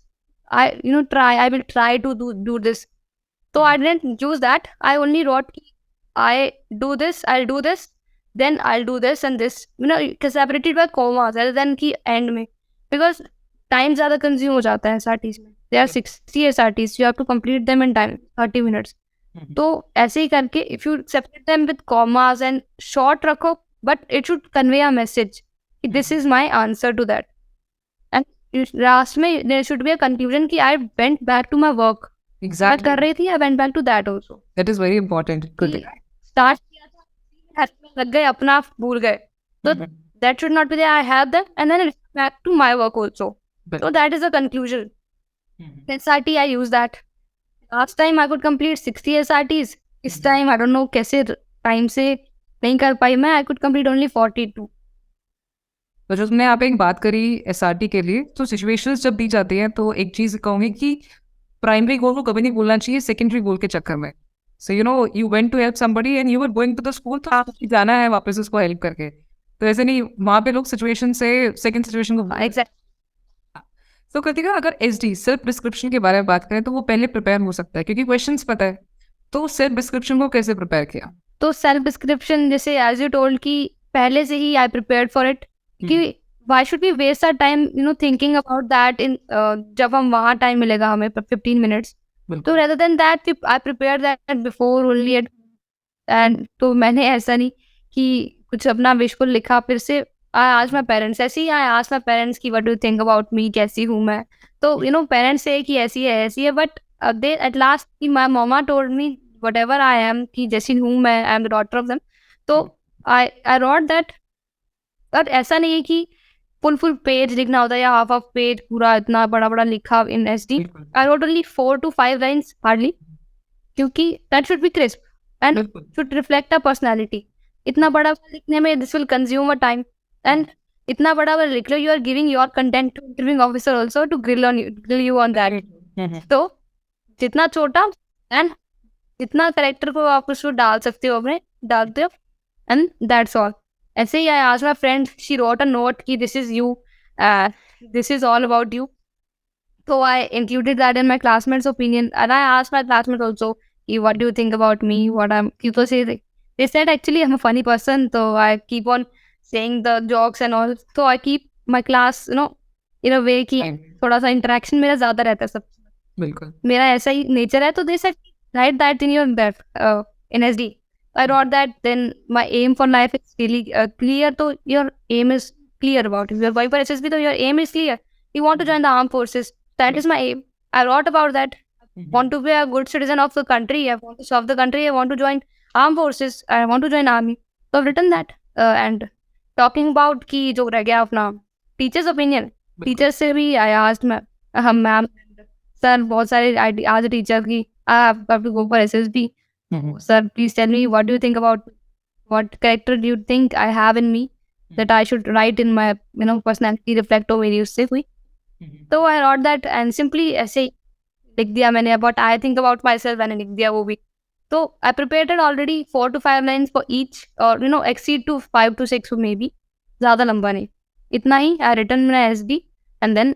I will try to do this. So I didn't use that, I only wrote I do this, I'll do this, then I'll do this and this, separated by commas rather than कि end में, because time ज़्यादा consume हो जाता है SRTs में. There are 60 SRTs, you have to complete them in time 30 minutes. तो ऐसे ही करके if you separate them with commas and short रखो, but it should convey a message, this is my answer to that. Last में there should be a conclusion कि I went back to my work. Exactly. मैं कर रही थी, I went back to that also. That is very important. Good. Start किया था, हाथ में लग गए, अपना भूल गए, तो that should not be there. I have that, and then it's back to my work also. So that is the conclusion. SRT I use that. Last time I could complete 60 SRTs. This time I don't know कैसे time से नहीं कर पाई मैं, I could complete only 42. तो जो तुमने यहाँ पे एक बात करी एसआरटी के लिए, तो सिचुएशंस जब दी जाती हैं तो एक चीज़ कहूँगी कि प्राइमरी गोल को कभी नहीं भूलना चाहिए सेकेंडरी गोल के चक्कर में. So you went to help somebody and you were going to the school, तो आपको जाना है वापस उसको हेल्प करके, तो ऐसे नहीं वहाँ पे लोग सिचुएशन से सेकेंड सिचुएशन को. Exactly. तो कृतिका, अगर एसडी सेल्फ डिस्क्रिप्शन के बारे में बात करें तो वो पहले प्रिपेयर हो सकता है क्योंकि क्वेश्चंस पता है, तो सेल्फ डिस्क्रिप्शन को कैसे प्रिपेयर किया? तो सेल्फ डिस्क्रिप्शन जैसे एज यू टोल्ड कि पहले से ही आई प्रिपेयर्ड फॉर इट कि why should we waste our time thinking about that in जब हम वहाँ टाइम मिलेगा हमें 15 मिनट्स, तो rather than that I prepare that before only at. And तो मैंने ऐसा नहीं कि कुछ अपना विशफुल लिखा फिर से आई आस्क्ड माय पेरेंट्स, ऐसे ही आई आस्क्ड माय पेरेंट्स कि what do you think about me, कैसी हूँ मैं, तो पेरेंट्स से कि ऐसी है, बट दे एट लास्ट कि my mama told me whatever I am कि जैसी हूँ मैं, I am the daughter of them. तो I wrote that. और ऐसा नहीं है कि फुल पेज लिखना होता है या हाफ पेज पूरा इतना बड़ा लिखा in SD. I wrote only 4 to 5 lines hardly, क्योंकि that should be crisp and should reflect a personality. इतना बड़ा लिखने में this will consume a time, and इतना बड़ा लिख लो, you are giving your content to interviewing officer also to grill you on that. तो जितना छोटा and जितना करेक्टर को आप उसको डाल सकते हो अपने डालते हो, एंड दैट्स ऑल. ऐसे ही I asked my friend, she wrote a note कि this is you, this is all about you. तो I included that in my classmates opinion, and I asked my classmate also कि what do you think about me, what I am, तो they said actually I am a funny person, तो I keep on saying the jokes and all. तो I keep my class इन अ वे कि थोड़ा सा interaction मेरा ज्यादा रहता है सब. बिल्कुल मेरा ऐसा ही नेचर है. तो they said write that in your in SD. I wrote that. Then my aim for life is really clear. So your aim is clear about it. You are going for SSB, so your aim is clear. he want to join the armed forces. That is my aim. I wrote about that. Want to be a good citizen of the country. I want to serve the country. I want to join armed forces. I want to join army. So I've written that. And talking about कि जो रह गया अपना teachers opinion. Teachers से भी I asked हम ma'am sir बहुत सारे आज टीचर की I have to go for SSB. Sir, please tell me what do you think about what character do you think I have in me that I should write in my personality reflect हो मेरी उससे कोई. तो I wrote that and simply ऐसे ही लिख दिया मैंने about I think about myself मैंने लिख दिया वो भी. तो I prepared it already 4 to 5 lines for each or exceed to 5 to 6 maybe. ज़्यादा लंबा नहीं. इतना ही I written मैंने SD and then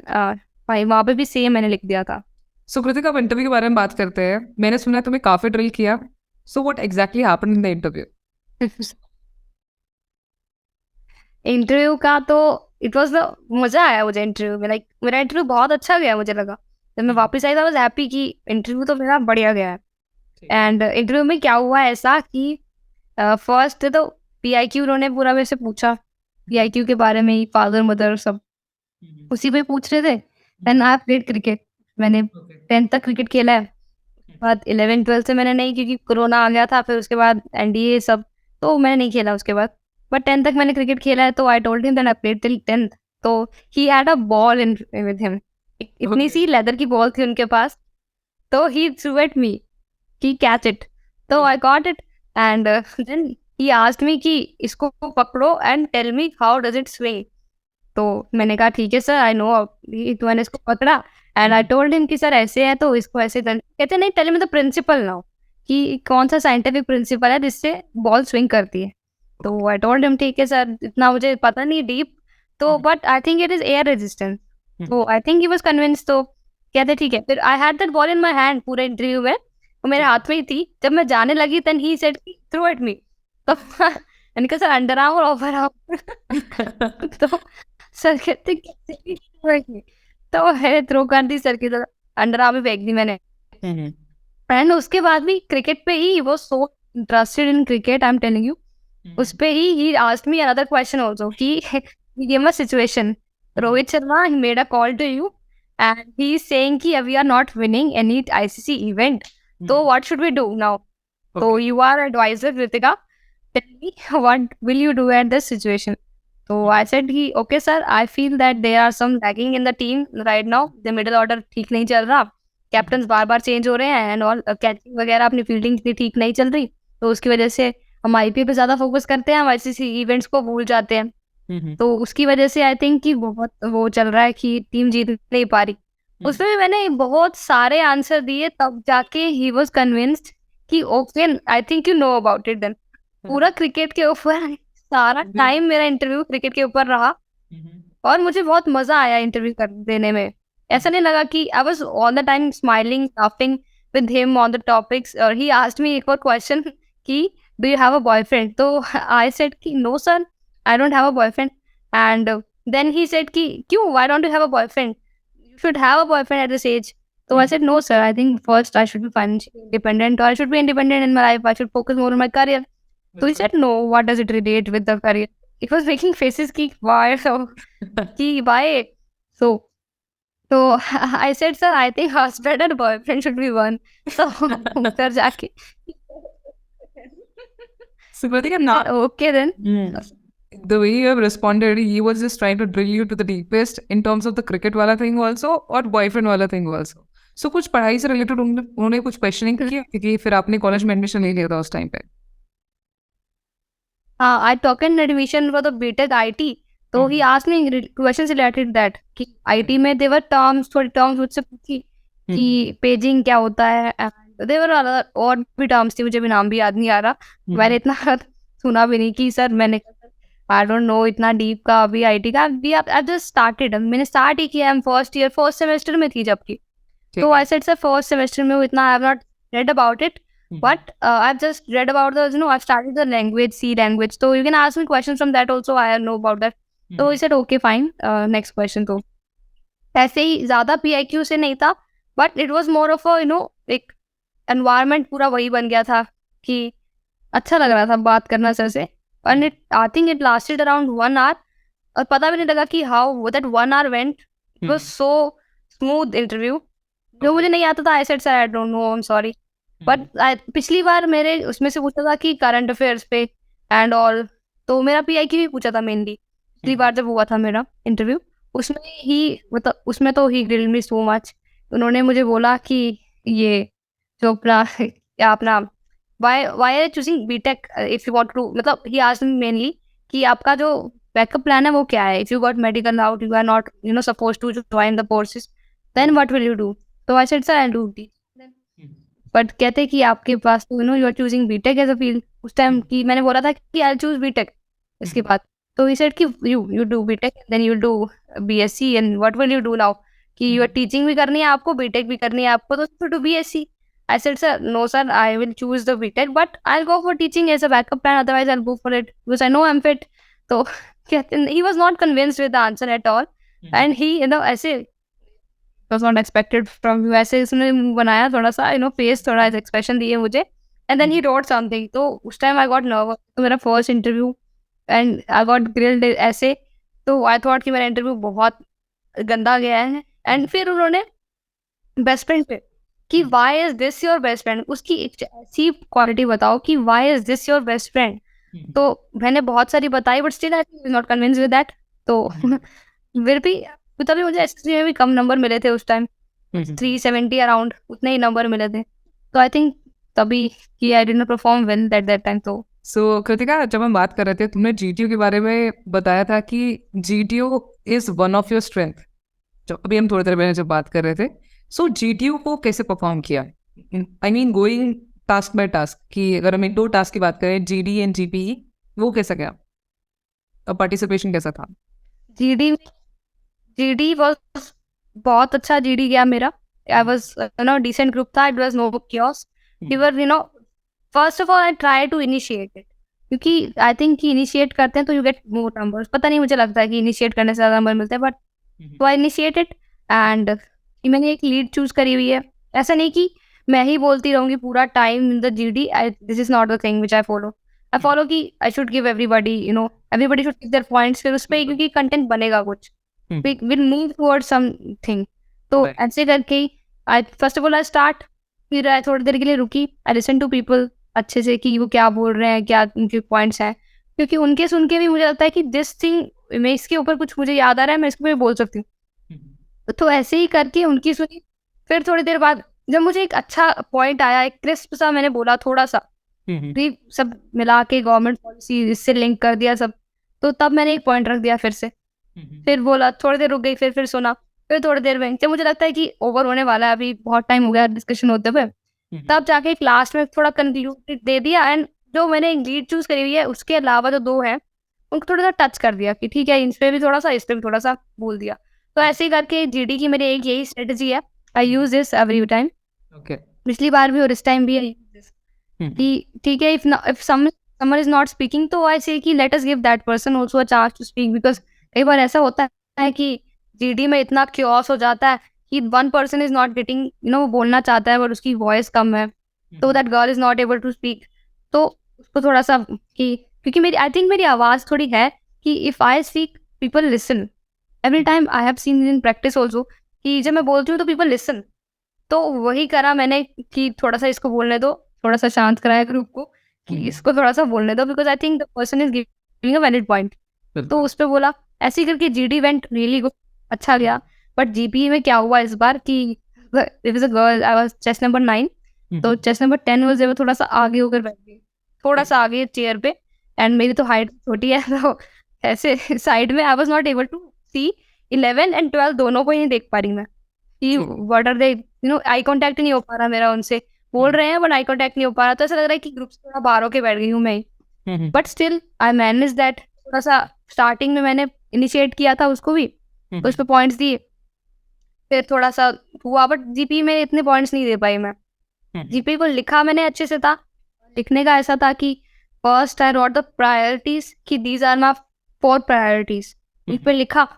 वहाँ पे भी सेम मैंने लिख दिया था. सो कृतिका, अब इंटरव्यू के बारे में बात करते हैं. मैंने सुना है तुम्हें काफी ड्रिल किया. So what exactly happened in the interview? Interview का तो इट वाज मजा आया मुझे इंटरव्यू में. लाइक मेरा इंटरव्यू बहुत अच्छा गया मुझे लगा. जब मैं वापस आई था वाज हैप्पी कि इंटरव्यू तो मेरा बढ़िया गया है. एंड इंटरव्यू में क्या हुआ ऐसा कि फर्स्ट तो PIQ उन्होंने पूरा मेरे से पूछा PIQ के बारे में ही, फादर मदर सब उसी पे पूछ रहे थे. Then I played cricket. मैंने 10th तक क्रिकेट खेला है. बाद 11 12 से मैंने नहीं, क्योंकि कोरोना आ गया था. फिर उसके बाद NDA सब तो मैंने नहीं खेला उसके बाद. बट 10th तक मैंने क्रिकेट खेला है. तो I told him that I played till 10th. तो he had a ball in with him. इतनी सी लेदर की बॉल थी उनके पास. तो ही थ्रू एट मी कि कैच इट. तो I got it and then he asked me कि इसको पकड़ो and tell me how does it swing. तो मैंने कहा ठीक है सर आई नो. तो मैंने इसको पकड़ा एंड आई टोल्ड हिम कि सर ऐसे है तो इसको ऐसे कहते नहीं tell me the principle now कि कौन सा साइंटिफिक प्रिंसिपल है जिससे बॉल स्विंग करती है. तो आई टोल्ड हिम ठीक है सर, इतना मुझे पता नहीं डीप तो but I think it is air resistance. तो I think he was convinced. तो कहते ठीक है. फिर I had that ball in my hand पूरे इंटरव्यू में. वो मेरे हाथ में ही थी. जब मैं जाने लगी then he said throw at me. तो मैंने कहा सर अंडर आर्म और ओवर आर्म. तो सर कहते थ्रो एट मी. तो है थ्रो कर दी सर की तरफ. अंडर आर्म में फेंक दी मैंने. एंड उसके बाद भी क्रिकेट पे ही वो so interested in cricket I am telling you. उस पे ही asked me another question also कि he gave a situation. Rohit Sharma, he made a call to you and he is saying कि we are not winning any ICC event. So what should we do now? So you are advisor Ritika. Tell me what will you do at this situation? So I said okay sir, I feel that there are some lagging in the team right now. The middle order ठीक नहीं चल रहा. Captains बार बार change हो रहे हैं and all catching वगैरह अपनी fielding इतनी ठीक नहीं चल रही. तो उसकी वजह से हम IPL पे ज़्यादा फोकस करते हैं, हम ICC इवेंट्स को भूल जाते हैं. तो उसकी वजह से आई थिंक कि बहुत वो चल रहा है कि टीम जीत नहीं पा रही. उसमें भी मैंने बहुत सारे आंसर दिए तब जाके ही वाज कन्विंस्ड कि okay I think you know about it. Then पूरा क्रिकेट के ऊपर सारा टाइम मेरा इंटरव्यू क्रिकेट के ऊपर रहा और मुझे बहुत मजा आया इंटरव्यू कर देने में. ऐसा नहीं लगा कि I was all the time smiling laughing with him on the topics. और ही आस्क्ड मी एक और क्वेश्चन कि do you have a boyfriend. तो आई सेड कि no sir I don't have a boyfriend. And then he said ki kyun, why don't you have a boyfriend? You should have a boyfriend at this age. So I said no sir, I think first I should be financially independent, or I should be independent in my life. I should focus more on my career. So he said no, what does it relate with the career? It was making faces ki why, so ki why. So I said sir, I think husband and boyfriend should be one. So sir jaake So Kritika, now okay then. The way you have responded, he was just trying to drill you to the deepest in terms of the cricket वाला thing also और boyfriend वाला thing also. So कुछ पढ़ाई से related उन्होंने कुछ questioning किया क्योंकि फिर आपने कॉलेज में एडमिशन नहीं लिया था उस टाइम पे. I took an admission for the BTech IT. So he asked me questions related that कि IT में there were terms, थोड़ी terms मुझसे पूछी कि पेजिंग क्या होता है. There were और भी terms थी, मुझे भी नाम भी याद नहीं आ रहा. मैंने इतना सुना भी नहीं कि सर मैंने I don't know इतना डीप का अभी IT का. I just started. मैंने स्टार्ट ही किया. फर्स्ट ईयर फर्स्ट सेमेस्टर में थी जबकि. तो I said sir first semester में इतना I have not read about it. But I've just read about I've started the language, C language. So you can ask me questions from that also. I know about that. So he said okay fine. Next question. तो ऐसे ही ज़्यादा PIQ से नहीं था. But it was more of a एक environment पूरा वही बन गया था कि अच्छा लग रहा था बात करना सर से. And I think it lasted around 1 hour. और पता भी नहीं लगा कि how that 1 hour went. It was so smooth interview, जो मुझे नहीं आता था। आई said sir I don't no, I am sorry, but पिछली बार मेरे उसमें से पूछा था कि करंट अफेयर्स पे एंड ऑल, तो मेरा पीआई की भी पूछा था मेनली पिछली बार जब हुआ था मेरा इंटरव्यू। उसमें ही मतलब उसमें तो ही ग्रिल्ड मी सो मच। उन्होंने मुझे बोला कि ये जो अपना क्या अपना why are choosing BTech if you want to, मतलब ही आस्क्ड मी मेनली कि आपका जो बैकअप प्लान है वो क्या है, if you got medical out, you are not suppose to join the courses, then what will you do? तो I said sir I do teach, but कहते कि आपके पास तो you are choosing BTech as a field. उस time की मैंने बोला था कि आई चूज बीटेक इसके बाद, तो ही सेड कि you do BTech then you do BSc and what will you do now, कि यू आर टीचिंग भी करनी है आपको, बीटेक भी करनी है आपको, तो do BSc. I said, sir, no, sir, I will choose the BTech, but I'll go for teaching as a backup plan. Otherwise, I'll go for it because I know I'm fit. So he was not convinced with the answer at all, and he, ऐसे was not expected from you. ऐसे उसने मुंह बनाया थोड़ा सा, face थोड़ा expression दिए मुझे, and then he wrote something. तो उस time I got nervous. तो मेरा first interview and I got grilled ऐसे, तो I thought कि मेरा interview बहुत गंदा गया है। and फिर उन्होंने बेस्ट फ्रेंड पे कि why is this your best friend, उसकी एक ऐसी क्वालिटी बताओ कि why is this your best friend. तो मैंने बहुत सारी बताई, but still I was not convinced with that. तो फिर भी तभी मुझे एसएससी में भी कम नंबर मिले थे उस टाइम, 370 अराउंड उतने ही नंबर मिले थे। तो आई थिंक तभी कि I did not perform well at that time. तो सो कृतिका, जब हम बात कर रहे थे, तुमने जीटीयू के बारे में बताया था कि GTU is one of your strength, जो अभी हम थोड़ी देर पहले जब बात कर रहे थे। सो जीटीयू को कैसे परफॉर्म किया? I mean going task by task, कि अगर हम 2 टास्क की बात करें, जीडी एंड जीपीई, वो कैसा गया और पार्टिसिपेशन कैसा था? जीडी वाज बहुत अच्छा, जीडी गया मेरा। आई वाज डिसेंट ग्रुप था, it was no chaos. We were first of all I try to initiate it, क्योंकि आई थिंक कि इनिशिएट करते हैं तो यू गेट मोर नंबर्स। पता नहीं, मुझे लगता है कि इनिशिएट करने से ज़्यादा नंबर मिलते हैं, बट तो आई इनिशिएटेड एंड मैंने एक लीड चूज करी हुई है। ऐसा नहीं कि मैं ही बोलती रहूंगी पूरा time in the GD, this is not the thing which I follow कि I should give everybody, everybody should give their points फिर उस पे, क्योंकि कंटेंट बनेगा कुछ, we will move towards something. तो ऐसे करके I first of all I start, फिर आई थोड़ी देर के लिए रुकी, आई लिसन टू पीपल अच्छे से कि वो क्या बोल रहे हैं, क्या उनके पॉइंट्स हैं, क्योंकि उनके सुन के भी मुझे लगता है कि दिस थिंग, मैं इसके ऊपर कुछ मुझे याद आ रहा है, मैं इसके ऊपर बोल सकती हूँ। तो ऐसे ही करके उनकी सुनी। फिर थोड़ी देर बाद जब मुझे एक अच्छा पॉइंट आया, एक क्रिस्प सा मैंने बोला थोड़ा सा, भी सब मिला के गवर्नमेंट पॉलिसी इससे लिंक कर दिया सब, तो तब मैंने एक पॉइंट रख दिया फिर से। फिर बोला, थोड़ी देर रुक गई, फिर सुना, फिर थोड़ी देर में जब मुझे लगता है कि ओवर होने वाला है, अभी बहुत टाइम हो गया डिस्कशन होते हुए, तब जाके एक लास्ट में थोड़ा कंक्लूड दे दिया। एंड जो मैंने लीड चूज करी हुई है उसके अलावा जो 2 हैं उनको थोड़ा सा टच कर दिया कि ठीक है, इस पे भी थोड़ा सा, इस पे भी थोड़ा सा बोल दिया। तो ऐसे ही करके जीडी की मेरी एक यही स्ट्रेटजी है, आई यूज दिस एवरी टाइम। पिछली बार भी और इस टाइम भी आई यूज दिस कि ठीक है, if someone is not speaking, तो आई से कि let us give that person also a chance to speak, because कई बार ऐसा होता है कि जीडी में इतना क्योस हो जाता है कि one person is not getting, वो बोलना चाहता है पर उसकी वॉइस कम है, तो that girl is not able to speak. तो उसको थोड़ा सा कि क्योंकि मेरी आई थिंक मेरी आवाज़ थोड़ी है कि if I speak people listen every time. I have seen in practice also कि जब मैं बोलती हूँ तो पीपल लिसन। तो वही करा मैंने कि थोड़ा सा इसको बोलने दो, थोड़ा सा शांत कराया ग्रुप को कि इसको थोड़ा सा बोलने दो, because I think the person is giving a valid point. तो उस पर बोला, ऐसे ही करके जीडी वेंट रियली गुड, अच्छा गया। बट जीपी में क्या हुआ इस बार कि it was a girl, I was chest number 9, तो चेस्ट नंबर 10 वाज थोड़ा सा आगे होकर बैठ गई, थोड़ा सा आगे चेयर पे, एंड मेरी तो हाइट छोटी है, तो ऐसे साइड में I was not able to see 11 and 12 दोनों को ही नहीं देख पा रही मैं कि what are they, I contact नहीं हो पा रहा मेरा उनसे, बोल रहे हैं बट आई कांटेक्ट नहीं हो पा रहा। तो ऐसा लग रहा है कि ग्रुप से थोड़ा बाहर होके बैठ गई हूँ मैं, but still I manage that. थोड़ा सा स्टार्टिंग में मैंने इनिशिएट किया था उसको भी, तो उस पर पॉइंट्स दिए, फिर थोड़ा सा हुआ, बट जीपी में इतने पॉइंट्स नहीं दे पाई मैं। जीपी को लिखा मैंने अच्छे से था, लिखने का ऐसा था कि first I wrote the priorities कि दीज आर माय 4 प्रायोरिटीज, इस पे लिखा।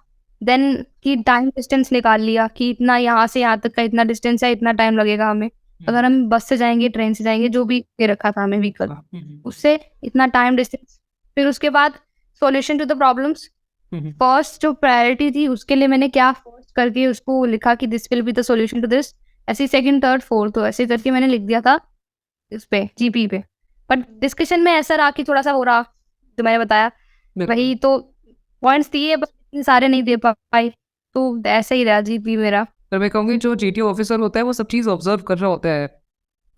देन कि टाइम डिस्टेंस निकाल लिया कि इतना यहाँ से यहाँ तक का इतना डिस्टेंस है, इतना टाइम लगेगा हमें, अगर हम बस से जाएंगे, ट्रेन से जाएंगे, जो भी दे रखा था हमें व्हीकल, उससे इतना टाइम डिस्टेंस। फिर उसके बाद solution to the problems, first जो प्रायोरिटी थी उसके लिए मैंने क्या फर्स्ट करके उसको लिखा कि this will be the solution to this, ऐसे सेकंड थर्ड फोर्थ, तो ऐसे करके मैंने लिख दिया था इस पे जीपी पे। बट डिस्कशन में ऐसा रहा कि थोड़ा सा हो रहा, जो मैंने बताया वही, तो पॉइंट्स दिए बट इतने सारे नहीं दे पाई, तो ऐसा ही रहा जीपी मेरा। पर मैं कहूँगी जो जीटीओ ऑफिसर होता है वो सब चीज़ ऑब्जर्व कर रहा होता है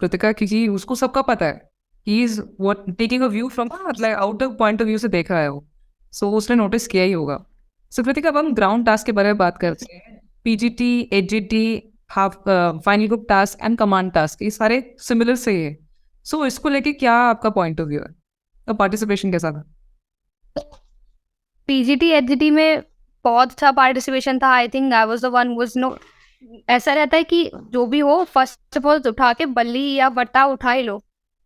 कृतिका, क्योंकि उसको सबका पता है, he is what taking a view from मतलब आउटर पॉइंट ऑफ व्यू से देख रहा है वो, सो उसने नोटिस किया ही होगा। सो कृतिका, अब हम ग्राउंड टास्क के बारे में बात करते हैं। PGT, HGT, half final group task and command task, ये सारे सिमिलर से ही है। सो इसको लेके क्या आपका पॉइंट ऑफ व्यू है, तो पार्टिसिपेशन कैसा था? पीजीटी एचजीटी में बहुत अच्छा पार्टिसिपेशन था। I think I was the one was no, ऐसा रहता है कि जो भी हो फर्स्ट ऑफ ऑल उठा के बल्ली या बट्टा उठा ही लो,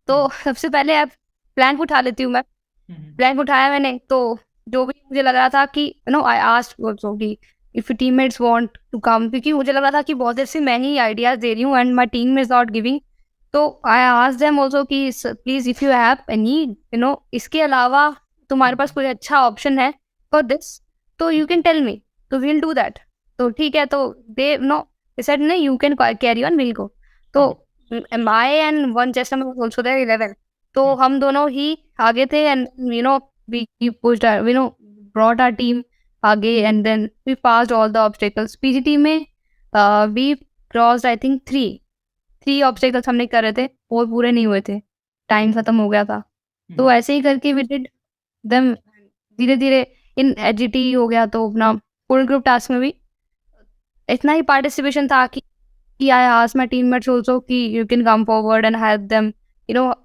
तो सबसे पहले आप प्लैंक उठा लेती हूँ मैं। प्लैंक उठाया मैंने, तो जो भी मुझे लग रहा था कि आई आस्क्ड आल्सो कि if teammates want to come, क्योंकि मुझे लग रहा था कि बहुत देर से मैं ही आइडियाज दे रही हूँ and my team is not giving, तो आई आस्क्ड देम आल्सो कि please if you have any इसके अलावा तुम्हारे पास कोई अच्छा ऑप्शन है फॉर दिस, तो यू कैन टेल मी, तो वील डू दैट। तो ठीक है, तो दे सेड नहीं, you can carry on, will go. तो माई एंड वन चेस्टर में आल्सो देयर 11, तो हम दोनों ही आगे थे and we pushed our, brought our team आगे and then we passed all the obstacles। PGT में we crossed I think three obstacles हमने कर रहे थे, वो पूरे नहीं हुए थे, टाइम खत्म हो गया था। तो ऐसे ही करके we did them धीरे धीरे। इन एचजीटी हो गया, तो अपना फुल ग्रुप टास्क में भी इतना ही पार्टिसिपेशन था कि I asked my teammates also कि you can come forward and help them,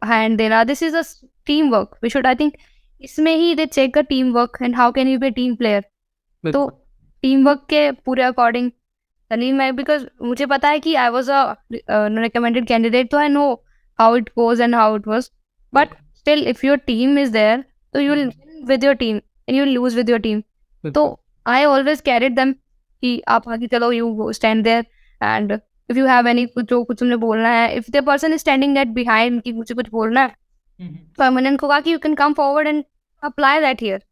hand देना, this is a team work, we should, I think इसमें ही they check a team work and how can you be team player. तो team work के पूरे according नहीं, मैं because मुझे पता है कि I was a recommended candidate, तो I know how it goes and how it was, but still if your team is there तो you will with your team and you will lose with your team. तो I always carried them कि आप आगे चलो, you stand there and if you have any कुछ तुमने बोलना है, if the person is standing that behind कि मुझे कुछ बोलना है, तो मैंने उनको कहा कि you can come forward and apply that here.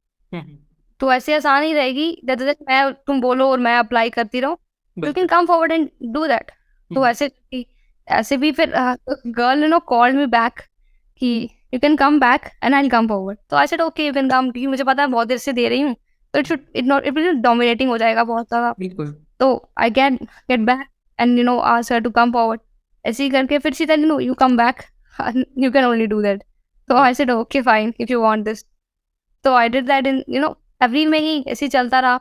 तो ऐसे आसान ही रहेगी, मैं तुम बोलो और मैं अप्लाई करती रहूं, you can come forward and do that. तो ऐसे भी फिर गर्ल कॉल्ड मी बैक कि you can come back and I will come forward. तो I said okay you can come, क्योंकि मुझे पता है बहुत देर से दे रही हूँ, तो इट विल डोमिनेटिंग हो जाएगा बहुत ज़्यादा, तो I can get back and ask her to come forward. ऐसे ही करके फिर she said no you come back, you can only do that। So I said okay fine if you want this। So I did that in every में ही ऐसे ही चलता रहा।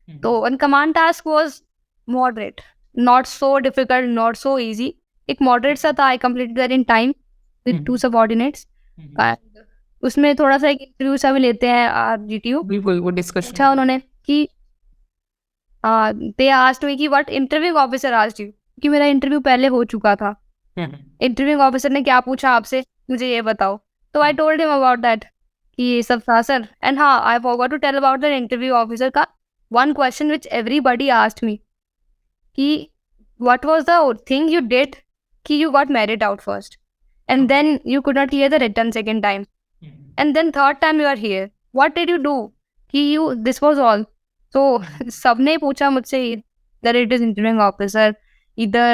तो and command task was moderate, not so difficult, not so easy, एक moderate सा था। I completed that in time with 2 subordinates। and उसमें थोड़ा सा एक इंटरव्यू सा भी लेते हैं GTU, बिल्कुल वो डिस्कशन अच्छा उन्होंने कि they asked me कि what interviewing officer asked you, कि मेरा इंटरव्यू पहले हो चुका था। इंटरव्यूइंग ऑफिसर ने क्या पूछा आपसे, मुझे ये बताओ। तो I told him about that कि ये सब था सर। एंड हाँ, I forgot to tell about the interview officer का one question which everybody asked me कि what was the thing you did कि you got merit out first and then you could not clear the return second time and then third time you are here, what did you do कि you this was all. तो सबने पूछा मुझसे that it is interviewing officer, either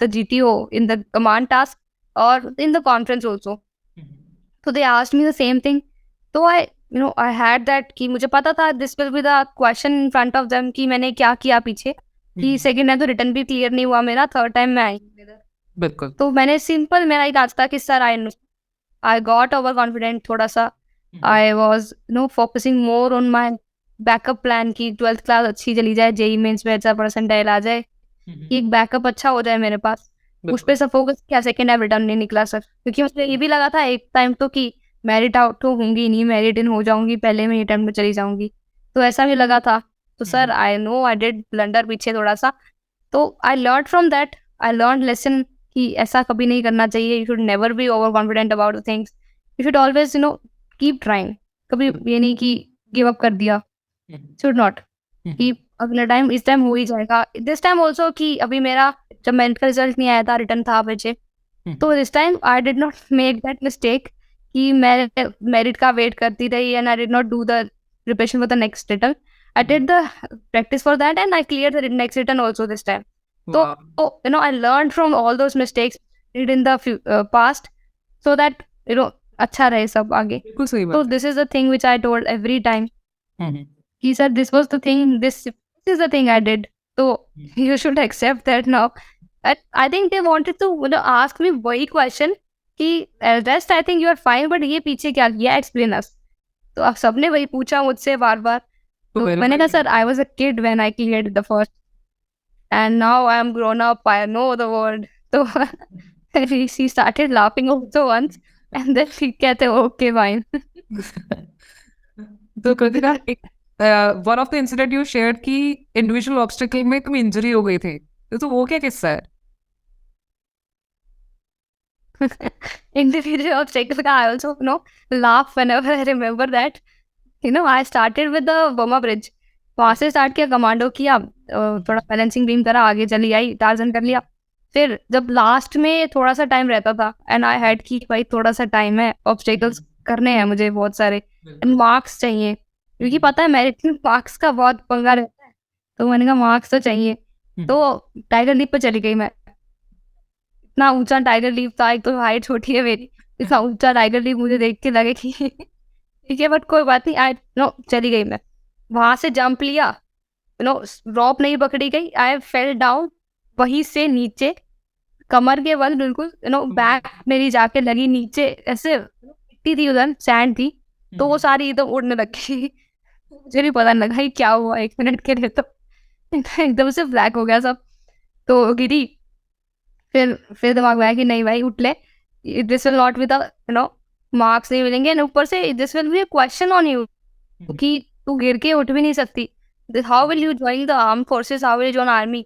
the GTO in the command task or in the conference also। So they asked me the same thing। So I had that कि मुझे पता था this will be the question in front of them कि मैंने क्या किया पीछे, कि सेकेंड टाइम तो रिटर्न भी क्लियर नहीं हुआ मेरा, थर्ड टाइम मैं आई बिल्कुल। तो मैंने सिंपल मेरा एक आज था कि sir I got over confident थोड़ा सा। I was focusing more on my backup plan की 12th क्लास अच्छी चली जाए, जेई मेंस में अच्छा परसेंटाइल आ जाए, एक बैकअप अच्छा हो जाए मेरे पास, उस पर सब फोकस किया। सेकेंड टाइम रिटर्न नहीं निकला सर, क्योंकि मुझे ये भी लगा था एक टाइम तो कि मेरिट आउट तो होंगी नहीं, मेरिट इन हो जाऊंगी, पहले में अटेम्प्ट में चली जाऊंगी, तो ऐसा भी लगा था। तो sir I know I did blunder पीछे थोड़ा सा, तो आई learn from that, I learn lesson कि ऐसा कभी नहीं करना चाहिए। You should never be over confident about the things, you should always keep trying, कभी ये नहीं कि गिव अप कर दिया, शुड नॉट कि अगला टाइम इस टाइम हो ही जाएगा। दिस टाइम ऑल्सो कि अभी मेरा जब मेरिट का रिजल्ट नहीं आया था, रिटर्न था बच्चे, तो this time I did not make that mistake कि मैं मेरिट का वेट करती रही and I did not do the preparation for the next return. I did the practice for that and I cleared the next written also this time. Wow. So, I learned from all those mistakes did in the past so that, अच्छा रहे सब आगे. बिल्कुल सही So बात this is the thing which I told every time. है. He said this was the thing, this is the thing I did. So you should accept that now. I think they wanted to ask me वही question कि rest I think you are fine but ये पीछे क्या किया explain us. तो अब सबने वही पूछा मुझसे बार बार. तो तो मेरे मैंने भाई कहा sir I was a kid when I cleared the first and now I am grown up, I know the word. So she started laughing also once and then she कहते okay fine. तो कृतिका एक one of the incident you shared कि individual obstacle में तुम injury हो गई थी, तो वो क्या किस्सा है? Individual obstacles I also laugh whenever I remember that. I started with the Burma Bridge. वहाँ से स्टार्ट किया, कमांडो किया, थोड़ा बैलेंसिंग बीम करा, आगे चली आई, टार्जन कर लिया. फिर जब लास्ट में थोड़ा सा टाइम रहता था एंड आई हैड कि भाई थोड़ा सा टाइम है, ऑब्स्टेकल्स करने हैं मुझे बहुत सारे एंड मार्क्स चाहिए क्योंकि पता है मेरिट में मार्क्स का बहुत पंगा रहता है. तो मैंने कहा मार्क्स तो चाहिए. तो टाइगर लीप पे चली गई मैं. इतना ऊंचा टाइगर लीप था, एक तो हाइट छोटी है मेरी, इतना ऊंचा टाइगर लीप मुझे देख के लगे कि ठीक है बट कोई बात नहीं. चली गई मैं. वहां से जंप लिया, रॉप नहीं पकड़ी गई, आई फेल डाउन. वहीं से नीचे कमर के बल बिल्कुल बैक मेरी जाके लगी नीचे, ऐसे मिट्टी थी उधर, सैंड थी, तो वो सारी एकदम उड़ने लगी. मुझे नहीं पता लगा ही क्या हुआ, 1 मिनट के लिए तो एकदम से ब्लैक हो गया सब. तो गिरी. फिर दिमाग में आया कि नहीं भाई उठ ले, this will not with marks नहीं मिलेंगे एंड ऊपर से this will be a question on you कि तू गिर के उठ भी नहीं सकती. How will you join the arm forces, how will you join army.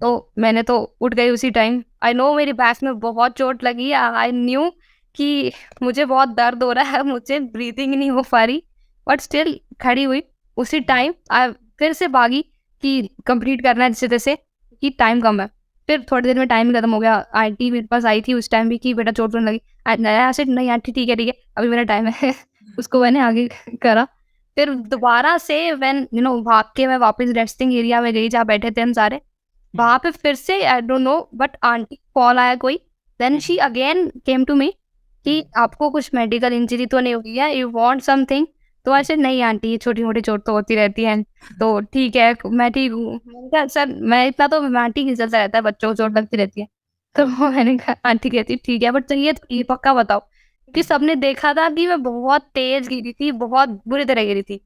तो मैंने तो उठ गई उसी टाइम. आई नो मेरी बैक में बहुत चोट लगी, आई न्यू कि मुझे बहुत दर्द हो रहा है, मुझे ब्रीथिंग नहीं हो पा रही, बट स्टिल खड़ी हुई उसी टाइम. फिर से भागी कि कंप्लीट करना है जिससे तैसे कि टाइम कम है. फिर थोड़ी देर में टाइम खत्म हो गया. आंटी मेरे पास आई थी उस टाइम भी कि बेटा चोट लगी. ऐसे नहीं आंटी ठीक है अभी मेरा टाइम है उसको मैंने आगे करा. फिर दोबारा से व्हेन भाग के मैं वापस रेस्टिंग एरिया में गई जहाँ बैठे थे हम सारे. वहाँ पे फिर से I don't know but aunty call आया कोई. Then she again came to me कि आपको कुछ मेडिकल इंजरी तो नहीं हुई है, यू वांट समथिंग. तो ऐसे नहीं आंटी ये छोटी मोटी चोट तो होती रहती है, तो ठीक है मैं ठीक हूँ. मैंने कहा सर मैं इतना तो आंटी की चलता रहता है, बच्चों को चोट लगती रहती है. तो मैंने कहा आंटी कहती ठीक है बट चाहिए तो ये पक्का बताओ, क्योंकि सबने देखा था कि मैं बहुत तेज गिरी थी, बहुत बुरी तरह गिरी थी.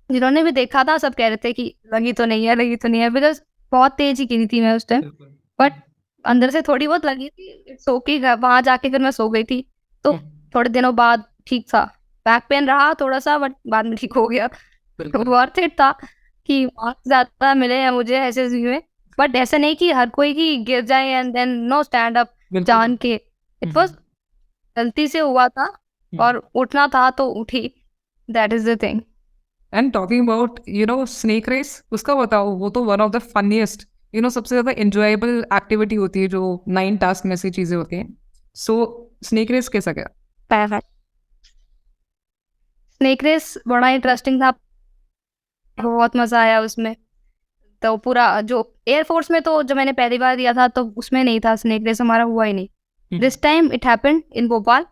जिन्होंने भी देखा था सब कह रहे थे कि लगी तो नहीं है बिकॉज बहुत तेज ही गिरी थी मैं उस टाइम. बट अंदर से थोड़ी बहुत लगी थी. सो के वहां जाके फिर मैं सो गई थी. तो थोड़े दिनों बाद ठीक था. बैक पेन रहा थोड़ा सा बट बाद में ठीक हो गया. वर्थ इट था कि मार्क्स ज्यादा मिले हैं मुझे एसएसबी में, बट ऐसा नहीं कि हर कोई की गिर जाए and then no stand up जान के. इट वाज गलती से हुआ था और उठना था तो उठी. That is the thing. And talking about snake race, उसका बताओ. वो तो वन ऑफ द फनीएस्ट सबसे ज्यादा एंजॉयबल एक्टिविटी होती है जो 9 टास्क में से चीजें होती हैं. सो स्नेक रेस कैसा गया? स्नेक रेस बड़ा इंटरेस्टिंग था, बहुत मजा आया उसमें. तो पूरा जो एयरफोर्स में तो जो मैंने पहली बार दिया था तो उसमें नहीं था स्नेक रेस, हमारा हुआ ही नहीं. This time it happened in Bhopal.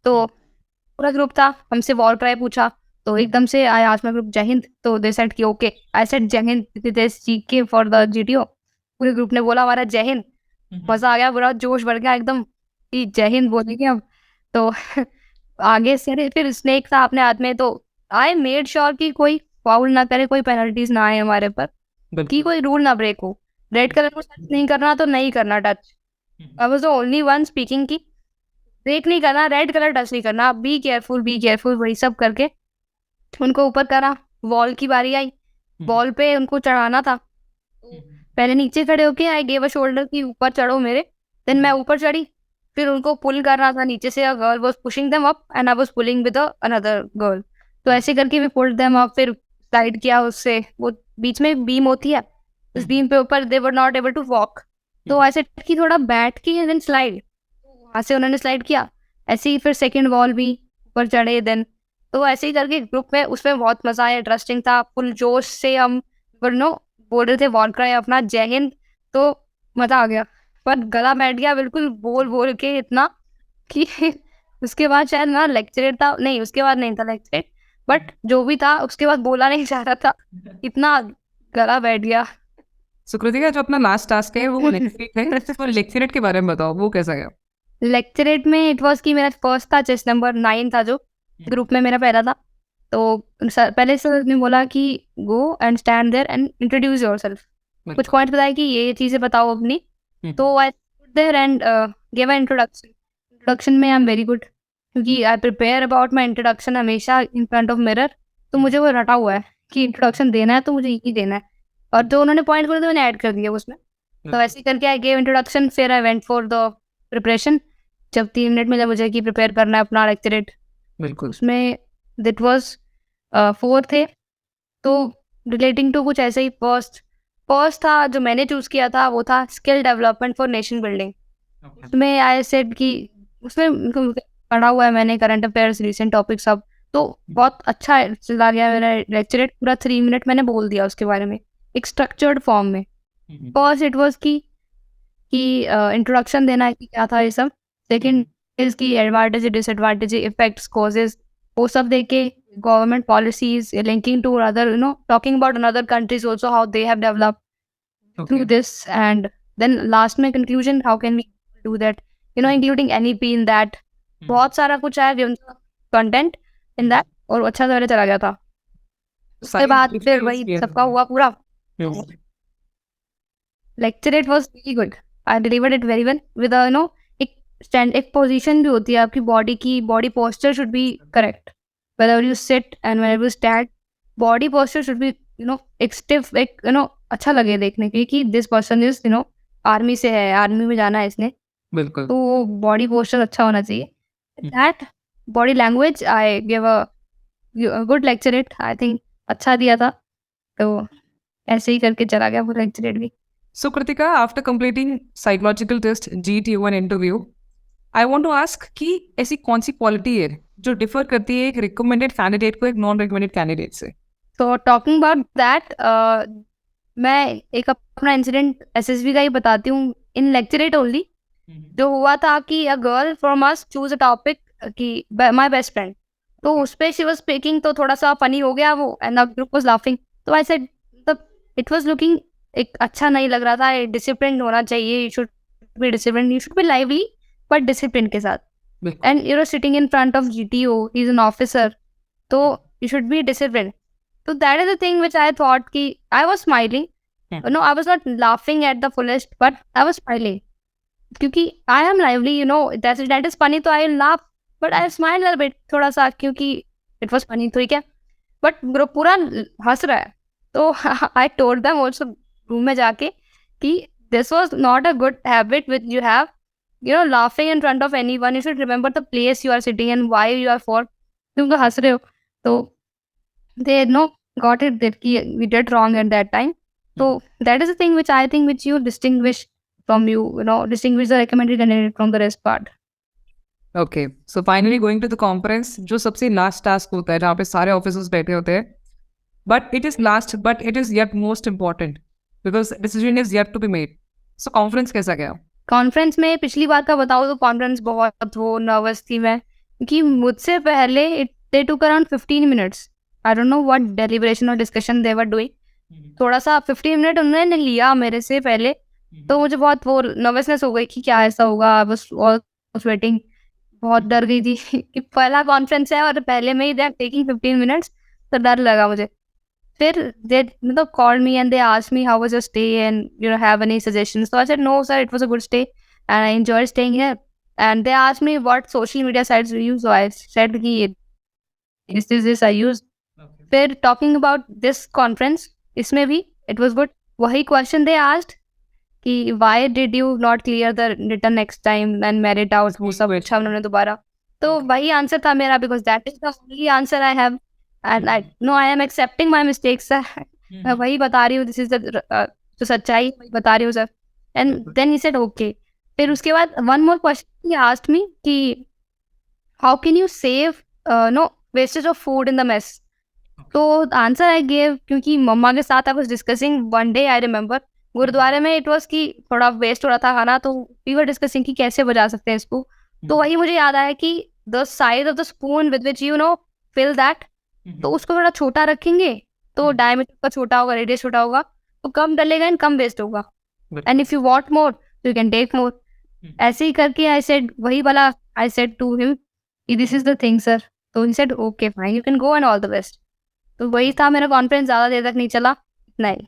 तो पूरा ग्रुप था, हमसे वॉर क्राई पूछा तो एकदम से आई आस्क्ड माय ग्रुप जय हिंद. तो दे सेड कि ओके. आई सेड जय Hind this GK for the GTO. पूरे ग्रुप ने बोला हमारा जय हिंद. मजा आ गया, पूरा जोश बढ़ गया एकदम कि जय हिंद बोलेंगे अब. तो आगे से फिर स्नेक था अपने हाथ में. तो आई मेड श्योर कि कोई फाउल ना करे, कोई पेनल्टीज ना आए हमारे पर, कि कोई रूल ना ब्रेक हो. रेड कलर को टच नहीं करना तो नहीं करना touch. I was the only one speaking की ब्रेक नहीं करना, रेड कलर टच नहीं करना, बी केयरफुल वही सब करके उनको ऊपर करा. वॉल की बारी आई, वॉल पे उनको चढ़ाना था. पहले नीचे खड़े होके आई गेव अ शोल्डर की ऊपर चढ़ो मेरे. देन मैं ऊपर चढ़ी, फिर उनको पुल करना था नीचे से. A girl was pushing them up and I was pulling with another girl. तो ऐसे करके भी पुल्ड देम अप. फिर स्लाइड किया उससे, वो बीच में बीम होती है, उस बीम पे ऊपर they were not able to walk. तो ऐसे कि थोड़ा बैठ के देन स्लाइड, वहाँ से उन्होंने स्लाइड किया. ऐसे ही फिर सेकेंड वॉल भी ऊपर चढ़े. देन तो ऐसे ही करके ग्रुप में उसमें बहुत मजा आया, इंटरेस्टिंग था, फुल जोश से हम नो बोल रहे थे वॉर क्राई अपना जय हिंद, तो मजा आ गया। पर गला बैठ गया बिल्कुल बोल बोल के इतना कि उसके बाद शायद ना लेक्चरेट था, नहीं उसके बाद नहीं था लेक्चरेट, बट जो भी था उसके बाद बोला नहीं जा रहा था, इतना गला बैठ गया। सुकृतिका, जो अपना लास्ट टास्क है वो लेक्चरेट है, तो लेक्चरेट के बारे में बताओ, वो कैसा गया? लेक्चरेट में इट वॉज कि मेरा फर्स्ट था, चेस नंबर 9 था, जो ग्रुप में मेरा पहला था। तो पहले सर ने बोला कि go and stand there and introduce yourself, कुछ पॉइंट बताया कि ये चीजें बताओ अपनी। तो I there and give an introduction में आई एम वेरी गुड, क्योंकि I prepare about my introduction हमेशा इन फ्रंट ऑफ मिरर, तो मुझे वो रटा हुआ है कि इंट्रोडक्शन देना है तो मुझे यही देना है, और जो उन्होंने पॉइंट बोले थे मैंने ऐड कर दिया उसमें। तो ऐसे करके आई गेव इंट्रोडक्शन, फिर I went for the preparation, जब 3 मिनट मिले मुझे कि प्रिपेयर करना है अपना लेक्चरेट। बिल्कुल। उसमें दिट वॉज 4 थे, तो रिलेटिंग टू कुछ ऐसे ही फर्स्ट था जो मैंने चूज किया था, वो था skill development for nation building. उसमें आई सेड कि उसमें पढ़ा हुआ है मैंने करंट अफेयर्स, रिसेंट टॉपिक सब, तो बहुत अच्छा चला गया मेरा लेक्चरेट, पूरा 3 मिनट मैंने बोल दिया उसके बारे में एक स्ट्रक्चर्ड फॉर्म में। फर्स्ट इट वॉज कि इंट्रोडक्शन देना है कि क्या था ये सब, सेकेंड इज की एडवांटेज डिसएडवांटेज इफेक्ट्स कॉजेज, वो सब देके government policies linking to other talking about another countries also how they have developed through this, and then last में conclusion how can we do that, including NEP in that, बहुत सारा कुछ आया content in that, और अच्छा से चला गया था। उसके बाद फिर वही सबका हुआ पूरा। Lecturette was very good, I delivered it very well with एक पोजीशन भी होती है आपकी बॉडी की, body posture should be correct, whether you sit and whenever you stand, body posture should be एक स्टिफ, एक अच्छा लगे देखने के कि दिस पर्सन इज आर्मी से है, आर्मी में जाना है इसने, बिल्कुल। तो वो बॉडी पोस्चर अच्छा होना चाहिए। That body language I give a good lecturette, I think अच्छा दिया था, तो ऐसे ही करके चला गया वो लेक्चरेट भी। So Kritika, after completing psychological test, GTO and interview, I want to ask कि ऐसी कौन सी क्वालिटी है जो डिफर करती है एक रिकमेंडेड कैंडिडेट को एक नॉन रिकमेंडेड कैंडिडेट से? So talking about that, मैं एक अपना इंसिडेंट एसएसबी का ही बताती हूँ, इन लेक्चरेट ओनली। जो हुआ था कि a girl from us choose a topic कि माय बेस्ट फ्रेंड, तो उस पे शी वाज स्पीकिंग, तो थोड़ा सा फनी हो गया वो, and the group was laughing, तो I said it was looking एक अच्छा नहीं लग रहा था, डिसिप्लिन होना चाहिए, you should be discipline, you should be lively but discipline के साथ, and sitting in front of GTO, he is an officer, तो you should be discipline. So that is the thing which I thought कि I was smiling. No, I was not laughing at the fullest, but I was smiling. क्योंकि I am lively, that is funny, तो I laugh, but I smile a bit थोड़ा सा, क्योंकि it was funny, ठीक है, but group पूरा हंस रहा है, तो I told them also room में जाके कि this was not a good habit which you have, laughing in front of anyone, you should remember the place you are sitting and why you are for, तुम तो हंस रहे हो, तो they got it that we did wrong at that time. So that is the thing which I think which you distinguish from distinguish the recommended candidate from the rest part. Okay, so finally going to the conference, जो सबसे last task होता है जहाँ पे सारे officers बैठे होते हैं, but it is last but it is yet most important because decision is yet to be made. So conference कैसा गया? कॉन्फ्रेंस में पिछली बार का बताऊँ तो कॉन्फ्रेंस बहुत वो नर्वस थी मैं, क्योंकि मुझसे पहले they took around 15 minutes. I don't know what deliberation or discussion they were doing. थोड़ा सा 15 मिनट उन्होंने लिया मेरे से पहले, तो मुझे बहुत वो नर्वसनेस हो गई कि क्या ऐसा होगा, बस वेटिंग, बहुत डर गई थी कि पहला कॉन्फ्रेंस है और पहले में ही दे आर टेकिंग 15 मिनट्स, तो डर लगा मुझे। फिर they called me and they asked me how was your stay and have any suggestions, so I said no sir, it was a good stay and I enjoyed staying here, and they asked me what social media sites you use, so I said कि this I use. फिर talking about this conference, इसमें भी it was good, वही question they asked कि why did you not clear the return next time and merit out, वो सब अच्छा उन्होंने दोबारा, तो वही आंसर था मेरा, because that is the only answer I have and I am accepting my mistakes, मैं वही बता रही हूँ, दिस इज द जो सच्चाई वही बता रही हूँ sir, and then he said okay. फिर उसके बाद one more question he asked me कि how can you save wastage of food in the mess. तो आंसर आई गेव, क्योंकि मम्मा के साथ I was discussing one day, I remember गुरुद्वारे में इट वाज कि थोड़ा वेस्ट हो रहा था खाना, तो वी वर डिस्कसिंग कि कैसे बचा सकते हैं इसको. तो वही मुझे याद आया कि the size of the spoon with which fill that, तो उसको थोड़ा छोटा रखेंगे तो डायमीटर का छोटा होगा, रेडियस छोटा होगा, तो कम डलेगा एंड कम वेस्ट होगा. And if you want more you can take more. ऐसे ही करके आई सेड, वही वाला I said to him, this is the thing sir. तो he said okay fine, you can go and all the best. तो वही था, मेरा कॉन्फिडेंस ज़्यादा देर तक नहीं चला. नहीं.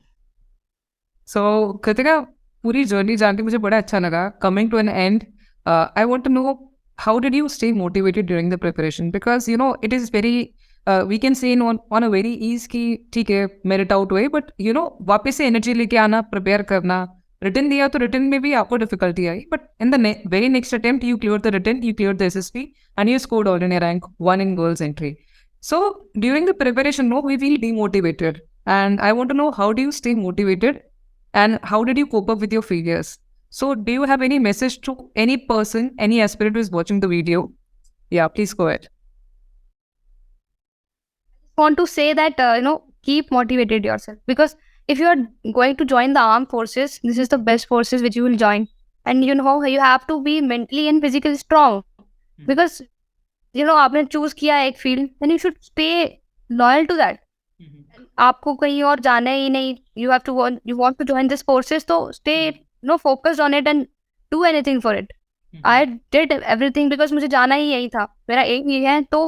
सो कृतिका, पूरी जर्नी जान के मुझे बड़ा अच्छा लगा. Coming to an end, I want to know how did you stay motivated during the preparation? Because it is very we can say on a very ease कि ठीक है मेरिट आउट हुए, बट वापस से एनर्जी लेके आना, prepare करना. Written दिया तो रिटन में भी आपको डिफिकल्टी आई, but in the very next attempt you clear the written, you clear the SSP and you scored all India rank 1 in girls entry. So during the preparation, we feel demotivated, and I want to know, how do you stay motivated and how did you cope up with your failures? So do you have any message to any person, any aspirant who is watching the video? Yeah, please go ahead. Want to say that keep motivated yourself, because if you are going to join the armed forces, this is the best forces which you will join, and you have to be mentally and physically strong, because आपने choose किया एक field, then you should stay loyal to that. आपको कहीं और जाना ही नहीं, you want to join this forces, तो stay focused on it and do anything for it. I did everything because मुझे जाना ही यही था, मेरा एम ये है. तो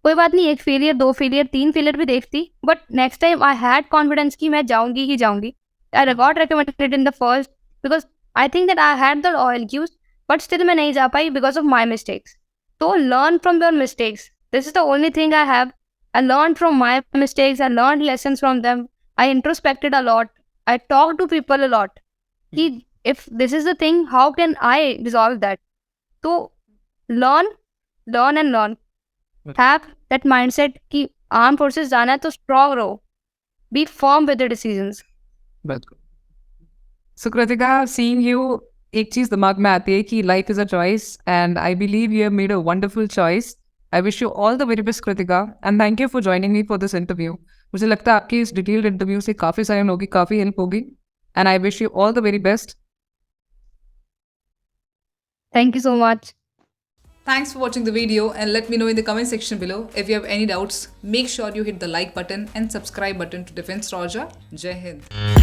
कोई बात नहीं, 1 फेलियर 2 फेलियर 3 फेलियर भी देखती, but next time I had confidence कि मैं जाऊंगी ही जाऊंगी. I got recommended in the first because I think that I had the O L Qs, but still मैं नहीं जा पाई बिकॉज ऑफ माई मिस्टेक्स. तो learn from your mistakes, this is the only thing I have. I learn from my mistakes, I learn lessons from them, I introspected a lot, I talk to people a lot कि if this is the thing, how can I resolve that? So learn and learn. Have that mindset कि armed forces जाना है तो strong रहो. Be firm with the decisions. बिल्कुल. So Kritika, seeing you, एक चीज दिमाग में आती है कि life is a choice, and I believe you have made a wonderful choice. I wish you all the very best, Kritika, and thank you for joining me for this interview. मुझे लगता है आपकी इस डिटेल्ड इंटरव्यू से काफ़ी सारी होगी, काफ़ी हेल्प होगी, and I wish you all the very best. Thank you so much. Thanks for watching the video, and let me know in the comment section below if you have any doubts. Make sure you hit the like button and subscribe button to Defense Roja. Jai Hind.